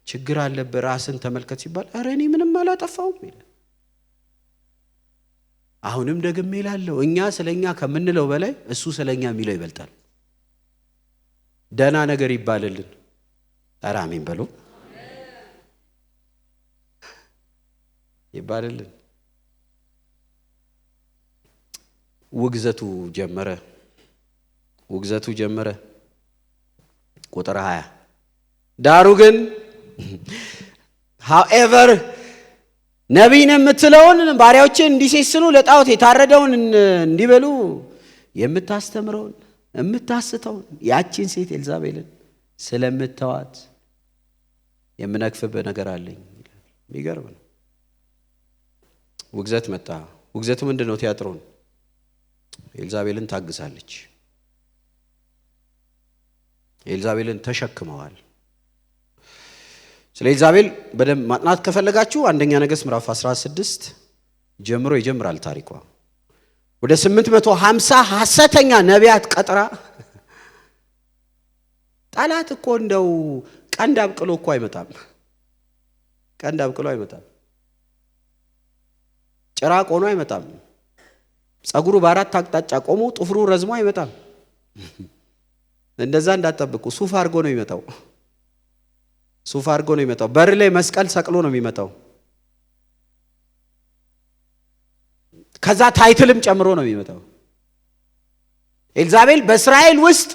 ችግር አለበት ራስን ተመልከት ሲባል ኧረ እኔ ምንም አላጠፋውም ይላል። አሁንም ደግሜ እላለሁ እኛ ስለኛ ከምንለው በላይ እሱ ስለኛ የሚለው ይበልጣል። ደህና ነገር ይባልልን። ኧረ አሜን በሉ። ይባልልን። ውግዘቱ ጀመረ። ውግዘቱ ጀመረ። ቁጥር 20 ዳሩ ግን however ነቢይን የምትለውን ባሪያዎችን እንዲሴስኑ ለጣዖት የታረደውን እንዲበሉ የምታስተምረውን የምታስተውን ያቺን ሴት ኤልዛቤልን ስለምተዋት የምነክፍበት ነገር አለኝ። የሚገርም ነው። ውግዘት መጣ። ውግዘቱ ምንድነው? ቲያጥሮን ኤልዛቤልን ታግሳለች። ኤልዛቤልን ተሸክመዋል። ስለ ኤልዛቤል በደንብ ማጥናት ከፈለጋችሁ አንደኛ ነገሥት ምዕራፍ 16 ጀምሮ ይጀምራል ታሪኳ። ወደ 850 ሐሰተኛ ነቢያት ቀጥራ ጠላት እኮ እንደው ቀንድ አብቅሎ እኮ አይመጣም። ቀንድ አብቅሎ አይመጣም። ጭራቅ ሆኖ አይመጣም። ጸጉሩ በአራት አቅጣጫ ቆሞ ጥፍሩ ረዝሞ አይመጣም። እንደዛ እንዳትጠብቁ። ሱፍ አድርጎ ነው የሚመጣው። ሱፍ አድርጎ ነው የሚመጣው። በር ላይ መስቀል ሰቅሎ ነው የሚመጣው። ከዛ ታይትልም ጨምሮ ነው የሚመጣው። ኤልዛቤል በእስራኤል ውስጥ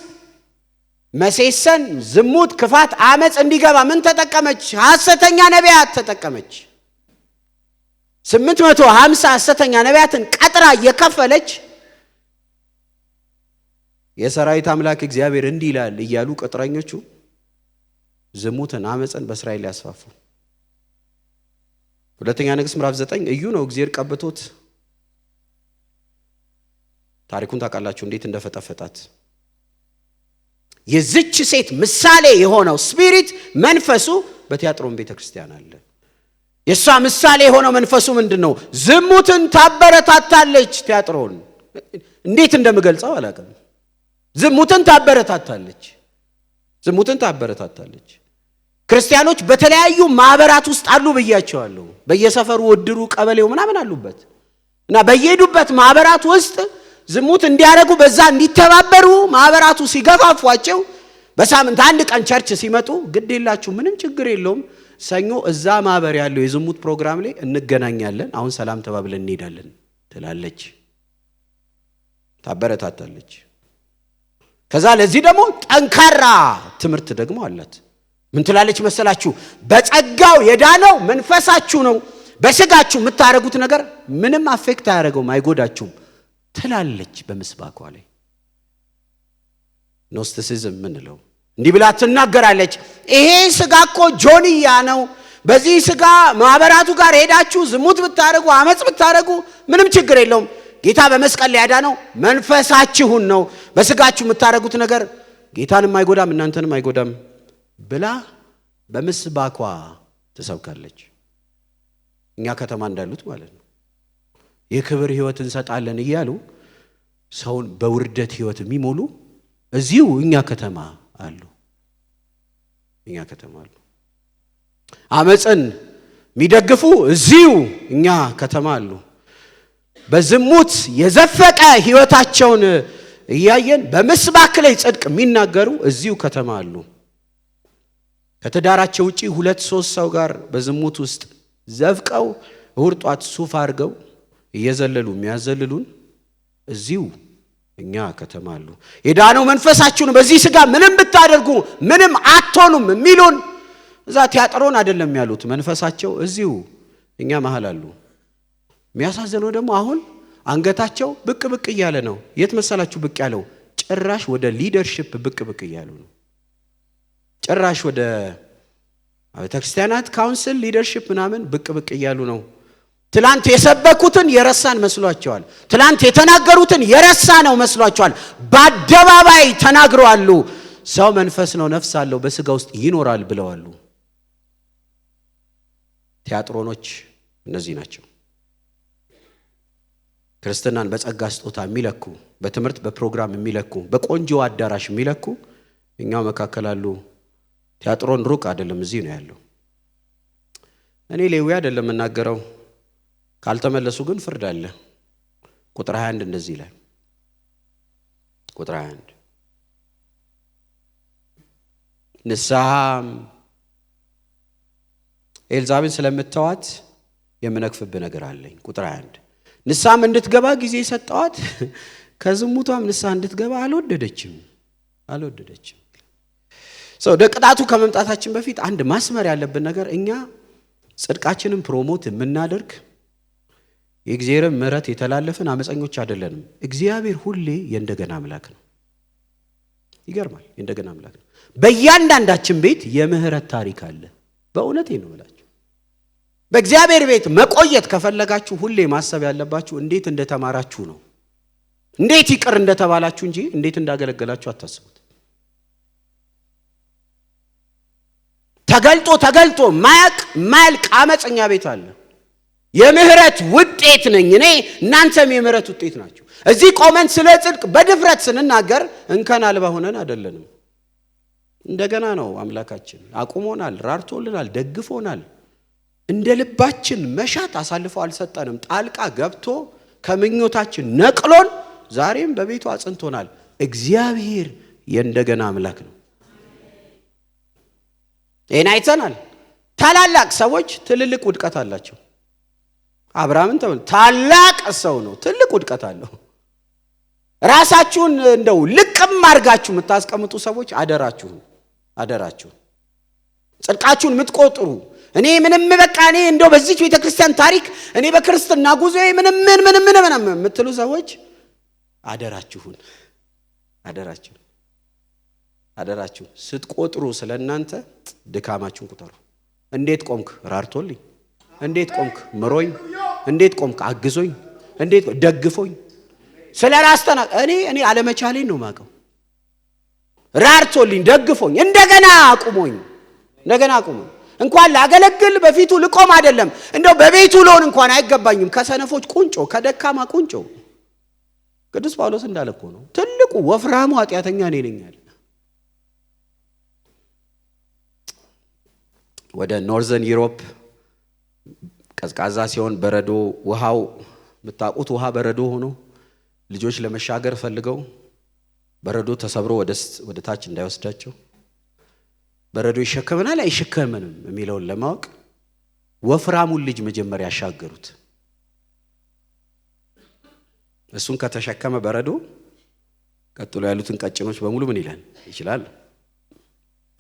መሴሰን፣ ዝሙት፣ ክፋት፣ አመጽ እንዲገባ ምን ተጠቀመች? ሐሰተኛ ነቢያት ተጠቀመች። 850 ሐሰተኛ ነቢያትን ቀጥራ እየከፈለች የሰራዊት አምላክ እግዚአብሔር እንዲህ ይላል እያሉ ቅጥረኞቹ ዝሙትን፣ አመጽን በእስራኤል ያስፋፉ። ሁለተኛ ነገሥት ምዕራፍ 9 እዩ ነው እግዚአብሔር ቀብቶት። ታሪኩን ታውቃላችሁ እንዴት እንደፈጠፈጣት። የዚች ሴት ምሳሌ የሆነው ስፒሪት መንፈሱ በቲያጥሮን ቤተክርስቲያን አለ። የሷ ምሳሌ የሆነው መንፈሱ ምንድነው? ዝሙትን ታበረታታለች። ቲያጥሮን እንዴት እንደምገልጸው አላውቅም። ዝሙትን ታበረታታለች። ዝሙትን ታበረታታለች። ክርስቲያኖች በተለያዩ ማህበራት ውስጥ አሉ ብያቸዋለሁ። በየሰፈሩ ወድሩ ቀበሌው ምናምን አሉበት እና በየሄዱበት ማህበራት ውስጥ ዝሙት እንዲያረጉ በዛ እንዲተባበሩ ማህበራቱ ሲገፋፏቸው በሳምንት አንድ ቀን ቸርች ሲመጡ ግድ የላችሁ ምንም ችግር የለውም ሰኞ እዛ ማህበር ያለው የዝሙት ፕሮግራም ላይ እንገናኛለን፣ አሁን ሰላም ተባብለን እንሄዳለን ትላለች። ታበረታታለች። ከዛ ለዚህ ደግሞ ጠንካራ ትምህርት ደግሞ አላት። ምን ትላለች መሰላችሁ? በጸጋው የዳነው መንፈሳችሁ ነው፣ በስጋችሁ የምታረጉት ነገር ምንም አፌክት አያረገውም፣ አይጎዳችሁም ትላለች በምስባኳ ላይ። ኖስቲሲዝም ምንለው እንዲህ ብላ ትናገራለች። ይሄ ስጋ እኮ ጆንያ ነው። በዚህ ስጋ ማህበራቱ ጋር ሄዳችሁ ዝሙት ብታረጉ፣ አመጽ ብታረጉ ምንም ችግር የለውም። ጌታ በመስቀል ላይ ያዳነው መንፈሳችሁን ነው። በስጋችሁ የምታረጉት ነገር ጌታንም አይጎዳም እናንተንም አይጎዳም ብላ በምስባኳ ትሰብካለች። እኛ ከተማ እንዳሉት ማለት ነው። የክብር ህይወት እንሰጣለን እያሉ ሰውን በውርደት ህይወት የሚሞሉ እዚሁ እኛ ከተማ አሉ። እኛ ከተማ አሉ። አመጽን የሚደግፉ እዚሁ እኛ ከተማ አሉ። በዝሙት የዘፈቀ ህይወታቸውን እያየን በምስባክ ላይ ጽድቅ የሚናገሩ እዚሁ ከተማ አሉ። ከትዳራቸው ውጪ 2-3 ሰው ጋር በዝሙት ውስጥ ዘፍቀው እሁድ ጧት ሱፍ አድርገው እየዘለሉ የሚያዘልሉን እዚሁ እኛ ከተማ አሉ። የዳነው መንፈሳችሁን በዚህ ስጋ ምንም ብታደርጉ ምንም አትሆኑም የሚሉን እዛ ቲያጥሮን አይደለም ያሉት። መንፈሳቸው እዚሁ እኛ መሃል አሉ። የሚያሳዝነው ደግሞ አሁን አንገታቸው ብቅ ብቅ እያለ ነው። የት መሰላችሁ ብቅ ያለው? ጭራሽ ወደ ሊደርሺፕ ብቅ ብቅ እያሉ ነው። ጭራሽ ወደ ቤተክርስቲያናት ካውንስል ሊደርሺፕ ምናምን ብቅ ብቅ እያሉ ነው። ትላንት የሰበኩትን የረሳን መስሏቸዋል። ትላንት የተናገሩትን የረሳ ነው መስሏቸዋል። በአደባባይ ተናግረዋል። ሰው መንፈስ ነው ነፍስ አለው በስጋ ውስጥ ይኖራል ብለዋል። ቲያጥሮኖች እነዚህ ናቸው። ክርስትናን በጸጋ ስጦታ የሚለኩ፣ በትምህርት በፕሮግራም የሚለኩ፣ በቆንጆ አዳራሽ የሚለኩ እኛው መካከል አሉ። ቲያጥሮን ሩቅ አይደለም፣ እዚህ ነው ያለው። እኔ ሌዊ አይደለም እናገረው። ካልተመለሱ ግን ፍርድ አለ። ቁጥር 21 እንደዚህ ይላል። ቁጥር 21 ንስሐም ኤልዛቤል ስለምትተዋት የምነክፍብህ ነገር አለኝ። ቁጥር 21 ንስሐም እንድትገባ ጊዜ ሰጠዋት። ከዝሙቷም ንስሐ እንድትገባ አልወደደችም። ቅጣቱ ከመምጣታችን በፊት አንድ ማስመር ያለብን ነገር እኛ ጽድቃችንን ፕሮሞት የምናደርግ የእግዚአብሔር ምሕረት የተላለፈን አመፀኞች አይደለንም። እግዚአብሔር ሁሌ የእንደገና አምላክ ነው። ይገርማል። የእንደገና አምላክ ነው። በእያንዳንዳችን ቤት የምህረት ታሪክ አለ። በእውነቴ ነው የምላችሁ። በእግዚአብሔር ቤት መቆየት ከፈለጋችሁ ሁሌ ማሰብ ያለባችሁ እንዴት እንደተማራችሁ ነው። እንዴት ይቅር እንደተባላችሁ እንጂ እንዴት እንዳገለገላችሁ አታስቡት። ተገልጦ ማያልቅ አመፀኛ ቤት አለ። የምህረት ውጤት ነኝ እኔ፣ እናንተም የምህረት ውጤት ናችሁ። እዚህ ቆመን ስለ ጽድቅ በድፍረት ስንናገር እንከን አልባ ሆነን አይደለንም። እንደገና ነው አምላካችን። አቁሞናል፣ ራርቶልናል፣ ደግፎናል። እንደ ልባችን መሻት አሳልፎ አልሰጠንም። ጣልቃ ገብቶ ከምኞታችን ነቅሎን ዛሬም በቤቱ አጽንቶናል። እግዚአብሔር የእንደገና አምላክ ነው። ይህን አይተናል። ታላላቅ ሰዎች ትልልቅ ውድቀት አላቸው። አብርሃምን ታላቅ ሰው ነው፣ ትልቅ ውድቀት አለው። ራሳችሁን እንደው ልቅም አድርጋችሁ የምታስቀምጡ ሰዎች አደራችሁን ጽድቃችሁን የምትቆጥሩ እኔ ምንም በቃ እኔ እንደው በዚህ ቤተክርስቲያን ታሪክ እኔ በክርስትና ጉዞ ምንም የምትሉ ሰዎች አደራችሁን ስትቆጥሩ ስለናንተ ድካማችሁን ቁጠሩ። እንዴት ቆምክ ራርቶልኝ፣ እንዴት ቆምክ ምሮኝ፣ እንዴት ቆምክ አግዞኝ፣ እንዴት ደግፎኝ። ስለ ራስተና እኔ አለመቻሌን ነው ማቀው። ራርቶልኝ ደግፎኝ እንደገና አቁሞኝ እንኳን ላገለግል በፊቱ ልቆም አይደለም እንደው በቤቱ ልሆን እንኳን አይገባኝም። ከሰነፎች ቁንጮ፣ ከደካማ ቁንጮ። ቅዱስ ጳውሎስ እንዳለኮ ነው ትልቁ ወፍራሙ ኃጢአተኛ እኔ ነኝ አለ። ወደ ኖርዘርን ዩሮፕ ቀዝቃዛ ሲሆን በረዶ ውሃው የምታውቁት ውሃ በረዶ ሆኖ ልጆች ለመሻገር ፈልገው በረዶ ተሰብሮ ወደ ታች እንዳይወስዳቸው በረዶ ይሸከመናል አይሸከመንም የሚለውን ለማወቅ ወፍራሙን ልጅ መጀመሪያ ያሻገሩት። እሱን ከተሸከመ በረዶ ቀጥሎ ያሉትን ቀጭኖች በሙሉ ምን ይችላል?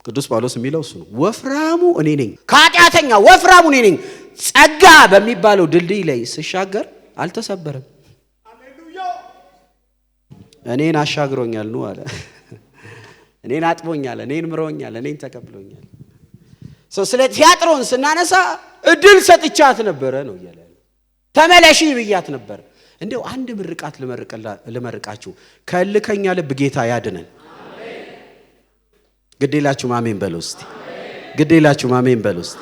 ቅዱስ ጳውሎስ የሚለው እሱ ነው። ወፍራሙ እኔ ነኝ፣ ከኃጢአተኛ ወፍራሙ እኔ ነኝ። ጸጋ በሚባለው ድልድይ ላይ ስሻገር አልተሰበረም። እኔን አሻግሮኛል ነው አለ። እኔን አጥቦኛል፣ እኔን ምሮኛል፣ እኔን ተቀብሎኛል። ስለ ቲያጥሮን ስናነሳ እድል ሰጥቻት ነበረ ነው እያለ ተመለሺ ብያት ነበር። እንደው አንድ ምርቃት ልመርቃችሁ። ከልከኛ ልብ ጌታ ያድነን። ግዴላችሁ አሜን በሉ እስቲ። ግዴላችሁ አሜን በሉ እስቲ።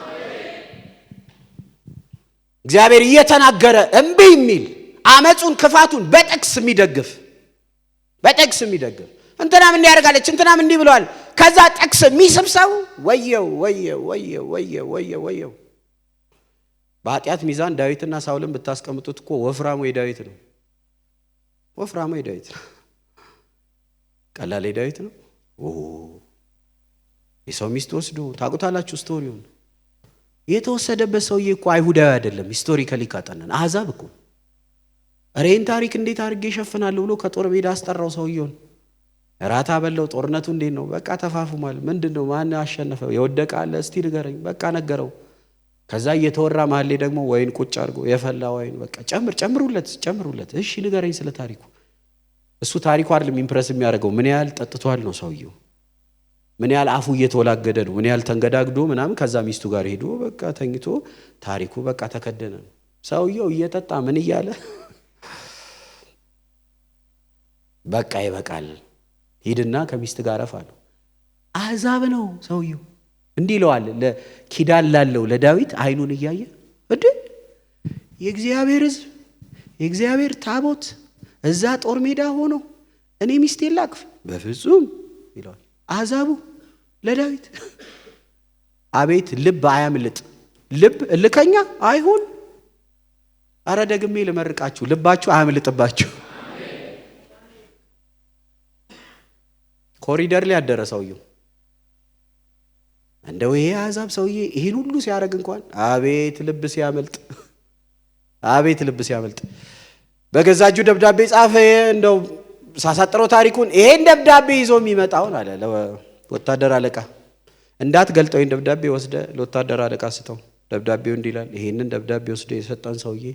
እግዚአብሔር እየተናገረ እምቢ የሚል አመጹን ክፋቱን በጥቅስ የሚደግፍ እንትናም እንዲህ ያደርጋለች እንትናም እንዲህ ብለዋል ከዛ ጥቅስ የሚስብሰው ወየው። በኃጢአት ሚዛን ዳዊትና ሳውልን ብታስቀምጡት እኮ ወፍራሙ የዳዊት ነው። ቀላል የዳዊት ነው። የሰው ሚስት ወስዶ ታውቁታላችሁ ስቶሪውን። የተወሰደበት ሰውዬ እኮ አይሁዳዊ አይደለም። ሂስቶሪካሊ ካጠናን አሕዛብ እኮ ሬን ታሪክ እንዴት አድርጌ ይሸፍናል ብሎ ከጦር ሜዳ አስጠራው ሰውየውን። ራታ በለው። ጦርነቱ እንዴት ነው? በቃ ተፋፉማል። ምንድነው? ማን አሸነፈው? የወደቀ አለ? እስቲ ንገረኝ። በቃ ነገረው። ከዛ እየተወራ መሀል ላይ ደግሞ ወይን ቁጭ አድርጎ የፈላ ወይን በቃ ጨምሩለት። እሺ ንገረኝ ስለ ታሪኩ። እሱ ታሪኩ አይደለም ኢምፕረስ የሚያደርገው ምን ያህል ጠጥቷል ነው ሰውየው። ምን ያህል አፉ እየተወላገደ ነው፣ ምን ያህል ተንገዳግዶ ምናምን። ከዛ ሚስቱ ጋር ሄዶ በቃ ተኝቶ ታሪኩ በቃ ተከደነ። ሰውየው እየጠጣ ምን እያለ በቃ ይበቃል ሂድና ከሚስት ጋር አረፋለሁ። አሕዛብ ነው ሰውየው። እንዲህ ይለዋል ለኪዳን ላለው ለዳዊት አይኑን እያየ የእግዚአብሔር ሕዝብ የእግዚአብሔር ታቦት እዛ ጦር ሜዳ ሆኖ እኔ ሚስቴን ላቅፍ በፍጹም ይለዋል። አሕዛቡ ለዳዊት አቤት ልብ አያምልጥ፣ ልብ እልከኛ አይሁን። አረ ደግሜ ልመርቃችሁ፣ ልባችሁ አያምልጥባችሁ። ኮሪደር ላይ ያደረ ሰውየው እንደው ይሄ አሕዛብ ሰውዬ ይሄን ሁሉ ሲያደርግ እንኳን አቤት ልብ ሲያመልጥ። በገዛ እጁ ደብዳቤ ጻፈ። እንደው ሳሳጥረው ታሪኩን ይሄን ደብዳቤ ይዞ የሚመጣውን አለ ለወታደር አለቃ እንዳትገልጠው ይሄን ደብዳቤ ወስደ ለወታደር አለቃ ስተው ደብዳቤው እንዲላል ይሄንን ደብዳቤ ወስደ የሰጠን ሰውዬ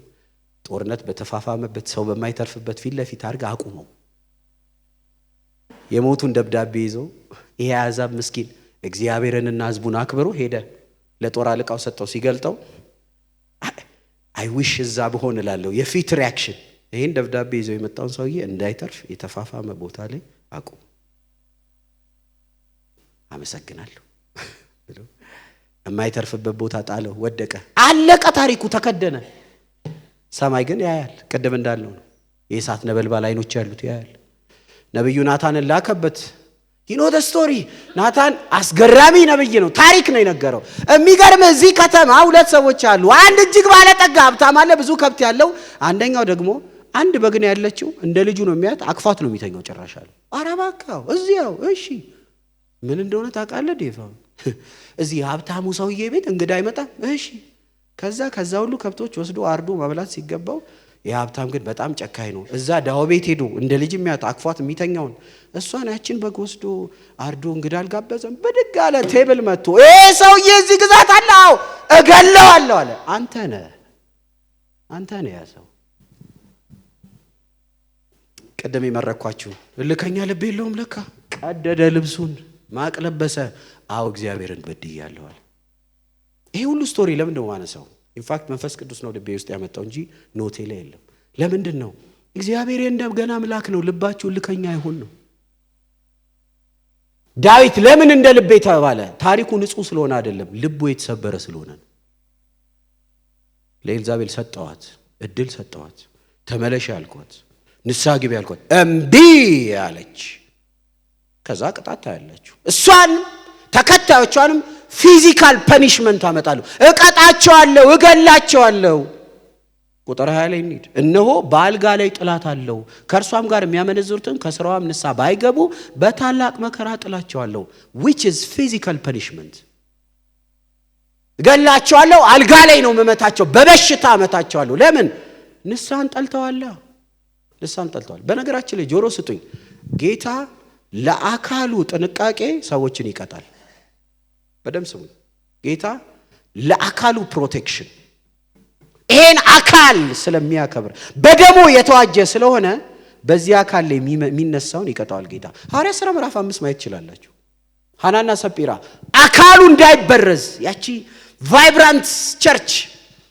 ጦርነት በተፋፋመበት ሰው በማይተርፍበት ፊት ለፊት አድርጋ አቁመው። የሞቱን ደብዳቤ ይዞ ይሄ አዛብ ምስኪን እግዚአብሔርንና ሕዝቡን አክብሮ ሄደ። ለጦር አለቃው ሰጠው። ሲገልጠው አይ ዊሽ እዛ በሆነ እላለሁ የፊት ሪአክሽን ይሄን ደብዳቤ ይዞ የመጣውን ሰውዬ እንዳይተርፍ የተፋፋመ ቦታ ላይ አቁም አመሰግናለሁ ብሎ የማይተርፍበት ቦታ ጣለው። ወደቀ። አለቀ። ታሪኩ ተከደነ። ሰማይ ግን ያያል። ቅድም እንዳልነው ነው የእሳት ነበልባል አይኖች ያሉት ያያል። ነብዩ ናታንን ላከበት። ዩኖ ዘ ስቶሪ ናታን አስገራሚ ነብይ ነው። ታሪክ ነው የነገረው። የሚገርም እዚህ ከተማ ሁለት ሰዎች አሉ። አንድ እጅግ ባለጠጋ ሀብታም አለ፣ ብዙ ከብት ያለው። አንደኛው ደግሞ አንድ በግ ነው ያለችው፣ እንደ ልጁ ነው የሚያት፣ አክፋት ነው የሚተኛው። ጭራሽ አለ አረባካው እዚያው። እሺ ምን እንደሆነ ታውቃለህ ዴፋው? እዚህ ሀብታሙ ሰውዬ ቤት እንግዳ አይመጣም። እሺ ከዛ ሁሉ ከብቶች ወስዶ አርዶ መብላት ሲገባው የሀብታም ግን በጣም ጨካኝ ነው። እዛ ዳው ቤት ሄዶ እንደ ልጅ የሚያት አክፋት የሚተኛውን እሷን ያችን በግ ወስዶ አርዶ እንግዳ አልጋበዘም። ብድግ አለ። ቴብል መጥቶ ሰውዬ እዚህ ግዛት አለው እገለዋለሁ አለ። አንተ ነህ ያ ሰው። ቀደም የመረኳችሁ ልከኛ ልብ የለውም ለካ። ቀደደ፣ ልብሱን ማቅ ለበሰ። አዎ እግዚአብሔርን በድያለሁ አለ። ይሄ ሁሉ ስቶሪ ለምንድን ነው ማነሳው? ኢንፋክት መንፈስ ቅዱስ ነው ልቤ ውስጥ ያመጣው እንጂ ኖቴ ላይ የለም። ለምንድን ነው? እግዚአብሔር እንደገና አምላክ ነው፣ ልባችሁ ልከኛ አይሁን ነው። ዳዊት ለምን እንደ ልቤ ተባለ? ታሪኩ ንጹህ ስለሆነ አይደለም፣ ልቡ የተሰበረ ስለሆነ ነው። ለኤልዛቤል ሰጠዋት፣ እድል ሰጠዋት፣ ተመለሽ ያልኳት፣ ንስሐ ግቢ ያልኳት እምቢ አለች። ከዛ ቅጣት ታያላችሁ። እሷን ተከታዮቿንም ፊዚካል ፐኒሽመንት አመጣለሁ፣ እቀጣቸዋለሁ፣ እገላቸዋለሁ። ቁጥር 20 ላይ እንሂድ። እነሆ በአልጋ ላይ ጥላት አለው፣ ከእርሷም ጋር የሚያመነዝሩትን ከስራዋም ንስሐ ባይገቡ በታላቅ መከራ ጥላቸዋለሁ። which is physical punishment። እገላቸዋለሁ፣ አልጋ ላይ ነው መመታቸው፣ በበሽታ መታቸዋለሁ። ለምን? ንስሐን ጠልተዋል። በነገራችን ላይ ጆሮ ስጡኝ፣ ጌታ ለአካሉ ጥንቃቄ ሰዎችን ይቀጣል። በደም ስሙ። ጌታ ለአካሉ ፕሮቴክሽን ይሄን አካል ስለሚያከብር በደሙ የተዋጀ ስለሆነ በዚህ አካል ላይ የሚነሳውን ይቀጣዋል ጌታ። ሐዋርያት ሥራ ምዕራፍ 5 ማየት ይችላልላችሁ። ሐናና ሰጲራ አካሉ እንዳይበረዝ ያቺ ቫይብራንት ቸርች፣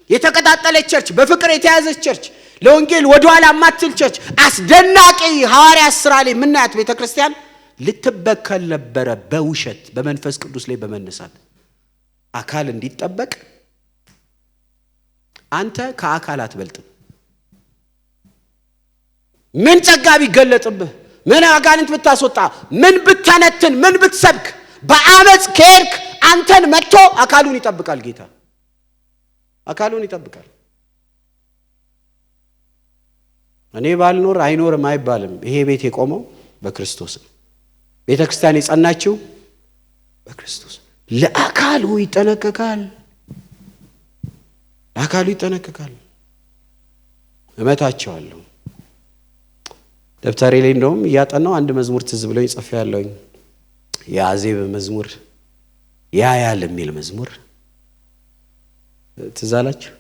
የተቀጣጠለች ቸርች፣ በፍቅር የተያዘች ቸርች፣ ለወንጌል ወደኋላ ማትል ቸርች፣ አስደናቂ ሐዋርያት ሥራ ላይ ምናያት ቤተክርስቲያን ልትበከል ነበረ በውሸት በመንፈስ ቅዱስ ላይ በመነሳት አካል እንዲጠበቅ። አንተ ከአካል አትበልጥም። ምን ጸጋ ቢገለጥብህ፣ ምን አጋንንት ብታስወጣ፣ ምን ብትተነትን፣ ምን ብትሰብክ፣ በአመጽ ከሄድክ አንተን መጥቶ አካሉን ይጠብቃል ጌታ። አካሉን ይጠብቃል። እኔ ባልኖር አይኖርም አይባልም። ይሄ ቤት የቆመው በክርስቶስ ነው። ቤተ ክርስቲያን የጸናችው በክርስቶስ። ለአካሉ ይጠነቀቃል። ለአካሉ ይጠነቀቃል። እመታቸዋለሁ። ደብተሬ ላይ እንደውም እያጠናው አንድ መዝሙር ትዝ ብሎኝ ጽፌያለሁኝ። የአዜብ መዝሙር ያያል የሚል መዝሙር ትዝ አላችሁ?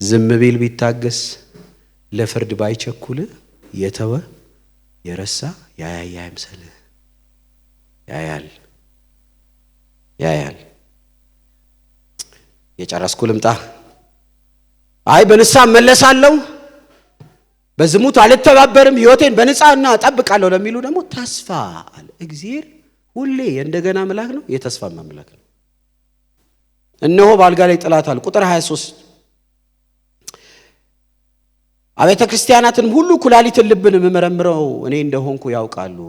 ዝም ቢል ቢታገስ ለፍርድ ባይቸኩል የተወ የረሳ ያያል አይምሰልህ። ያያል። የጨረስኩ ልምጣ። አይ በንስሐ መለሳለሁ፣ በዝሙት አልተባበርም፣ ሕይወቴን በንጽህና እጠብቃለሁ ለሚሉ ደግሞ ተስፋ አለ። እግዚአብሔር ሁሌ እንደገና አምላክ ነው፣ የተስፋ አምላክ ነው። እነሆ በአልጋ ላይ ጥላት አለ። ቁጥር 23 አብያተ ክርስቲያናትን ሁሉ ኩላሊትን ልብን የምመረምረው እኔ እንደሆንኩ ያውቃሉ፣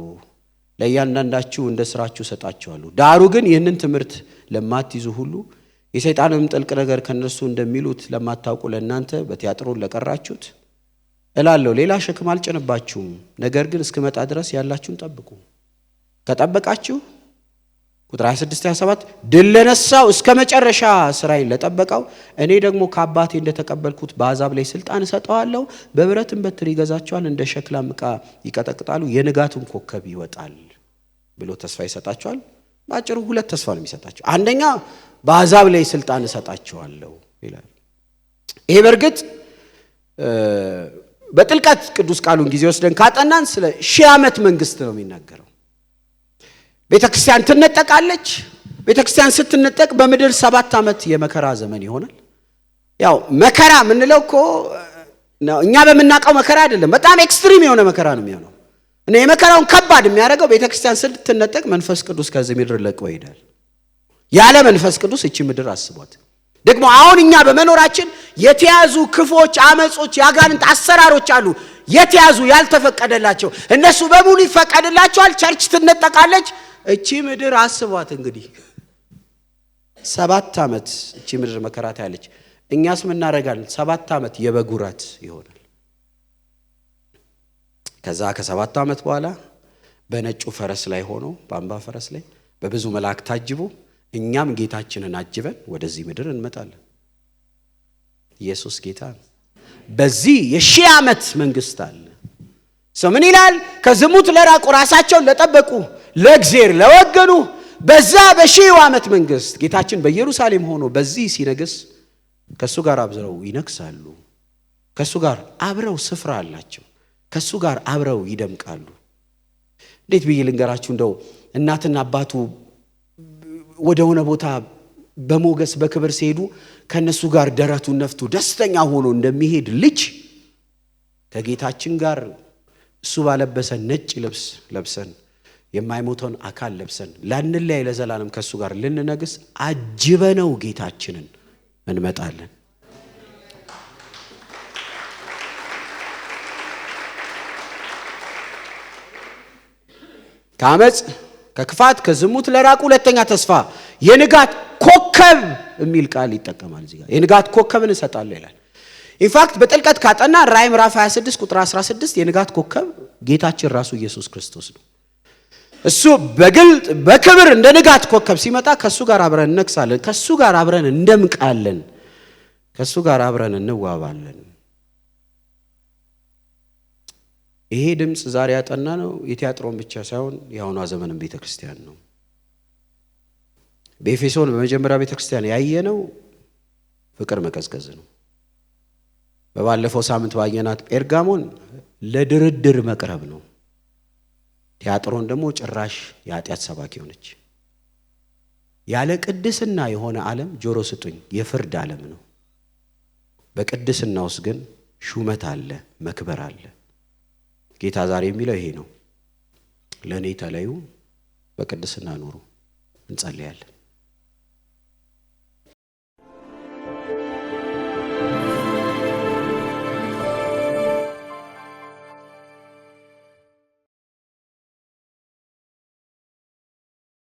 ለእያንዳንዳችሁ እንደ ስራችሁ ሰጣችኋለሁ። ዳሩ ግን ይህንን ትምህርት ለማትይዙ ሁሉ የሰይጣንም ጥልቅ ነገር ከነሱ እንደሚሉት ለማታውቁ ለእናንተ በቲያጥሮን ለቀራችሁት እላለሁ፣ ሌላ ሸክም አልጭንባችሁም። ነገር ግን እስክመጣ ድረስ ያላችሁን ጠብቁ። ከጠበቃችሁ ቁጥር 26 27 ድል ለነሳው እስከ መጨረሻ ስራዬን ለጠበቀው እኔ ደግሞ ከአባቴ እንደተቀበልኩት በአሕዛብ ላይ ስልጣን እሰጠዋለሁ። በብረትም በትር ይገዛቸዋል፣ እንደ ሸክላም ዕቃ ይቀጠቅጣሉ፣ የንጋቱን ኮከብ ይወጣል ብሎ ተስፋ ይሰጣቸዋል። ባጭሩ ሁለት ተስፋ ነው የሚሰጣቸው። አንደኛ በአሕዛብ ላይ ስልጣን እሰጣቸዋለሁ ይላል። ይሄ በእርግጥ በጥልቀት ቅዱስ ቃሉን ጊዜ ወስደን ካጠናን ስለ 1000 ዓመት መንግስት ነው የሚናገረው። ቤተክርስቲያን ትነጠቃለች። ቤተክርስቲያን ስትነጠቅ በምድር 7 ዓመት የመከራ ዘመን ይሆናል። ያው መከራ ምንለው እኮ እኛ በመናቀው መከራ አይደለም፣ በጣም ኤክስትሪም የሆነ መከራ ነው የሚሆነው። እና የመከራውን ከባድ የሚያደርገው ቤተክርስቲያን ስትነጠቅ መንፈስ ቅዱስ ከዚህ ምድር ለቆ ይሄዳል። ያለ መንፈስ ቅዱስ እቺ ምድር አስቧት። ደግሞ አሁን እኛ በመኖራችን የተያዙ ክፎች፣ አመጾች፣ ያጋንንት አሰራሮች አሉ። የተያዙ ያልተፈቀደላቸው እነሱ በሙሉ ይፈቀድላቸዋል። ቸርች ትነጠቃለች። እቺ ምድር አስቧት እንግዲህ 7 ዓመት እቺ ምድር መከራ ታያለች። እኛስ ምን እናደርጋለን? 7 ዓመት የበጉራት ይሆናል። ከዛ ከ7 ዓመት በኋላ በነጩ ፈረስ ላይ ሆኖ በአምባ ፈረስ ላይ በብዙ መላእክት ታጅቦ እኛም ጌታችንን አጅበን ወደዚህ ምድር እንመጣለን። ኢየሱስ ጌታ ነው። በዚህ የ1000 ዓመት መንግስት አለ። ሰው ምን ይላል? ከዝሙት ለራቁ ራሳቸውን ለጠበቁ ለእግዚአብሔር ለወገኑ በዛ በ1000 ዓመት መንግስት ጌታችን በኢየሩሳሌም ሆኖ በዚህ ሲነግስ ከሱ ጋር አብረው ይነግሳሉ። ከሱ ጋር አብረው ስፍራ አላቸው። ከሱ ጋር አብረው ይደምቃሉ። እንዴት ብዬ ልንገራችሁ? እንደው እናትና አባቱ ወደ ሆነ ቦታ በሞገስ በክብር ሲሄዱ ከነሱ ጋር ደረቱን ነፍቶ ደስተኛ ሆኖ እንደሚሄድ ልጅ ከጌታችን ጋር እሱ ባለበሰ ነጭ ልብስ ለብሰን የማይሞተውን አካል ለብሰን ላንለያይ ለዘላለም ከሱ ጋር ልንነግስ አጅበነው ጌታችንን እንመጣለን። ከአመጽ ከክፋት ከዝሙት ለራቁ ሁለተኛ ተስፋ የንጋት ኮከብ የሚል ቃል ይጠቀማል። እዚህ ጋር የንጋት ኮከብን እሰጣለሁ ይላል። ኢንፋክት በጥልቀት ካጠና ራዕይ ምዕራፍ 26 ቁጥር 16 የንጋት ኮከብ ጌታችን ራሱ ኢየሱስ ክርስቶስ ነው። እሱ በግልጥ በክብር እንደ ንጋት ኮከብ ሲመጣ ከሱ ጋር አብረን እንነግሳለን፣ ከሱ ጋር አብረን እንደምቃለን፣ ከሱ ጋር አብረን እንዋባለን። ይሄ ድምጽ ዛሬ ያጠና ነው የቲያትሮን ብቻ ሳይሆን የአሁኗ ዘመንም ቤተክርስቲያን ነው። በኤፌሶን በመጀመሪያ ቤተክርስቲያን ያየነው ፍቅር መቀዝቀዝ ነው። በባለፈው ሳምንት ባየናት ጴርጋሞን ለድርድር መቅረብ ነው። ቲያትሮን ደግሞ ጭራሽ የኃጢአት ሰባኪ ሆነች። ያለ ቅድስና የሆነ ዓለም ጆሮ ስጡኝ የፍርድ ዓለም ነው። በቅድስና ውስጥ ግን ሹመት አለ፣ መክበር አለ። ጌታ ዛሬ የሚለው ይሄ ነው። ለኔ ተለዩ፣ በቅድስና ኑሩ። እንጸልያለን።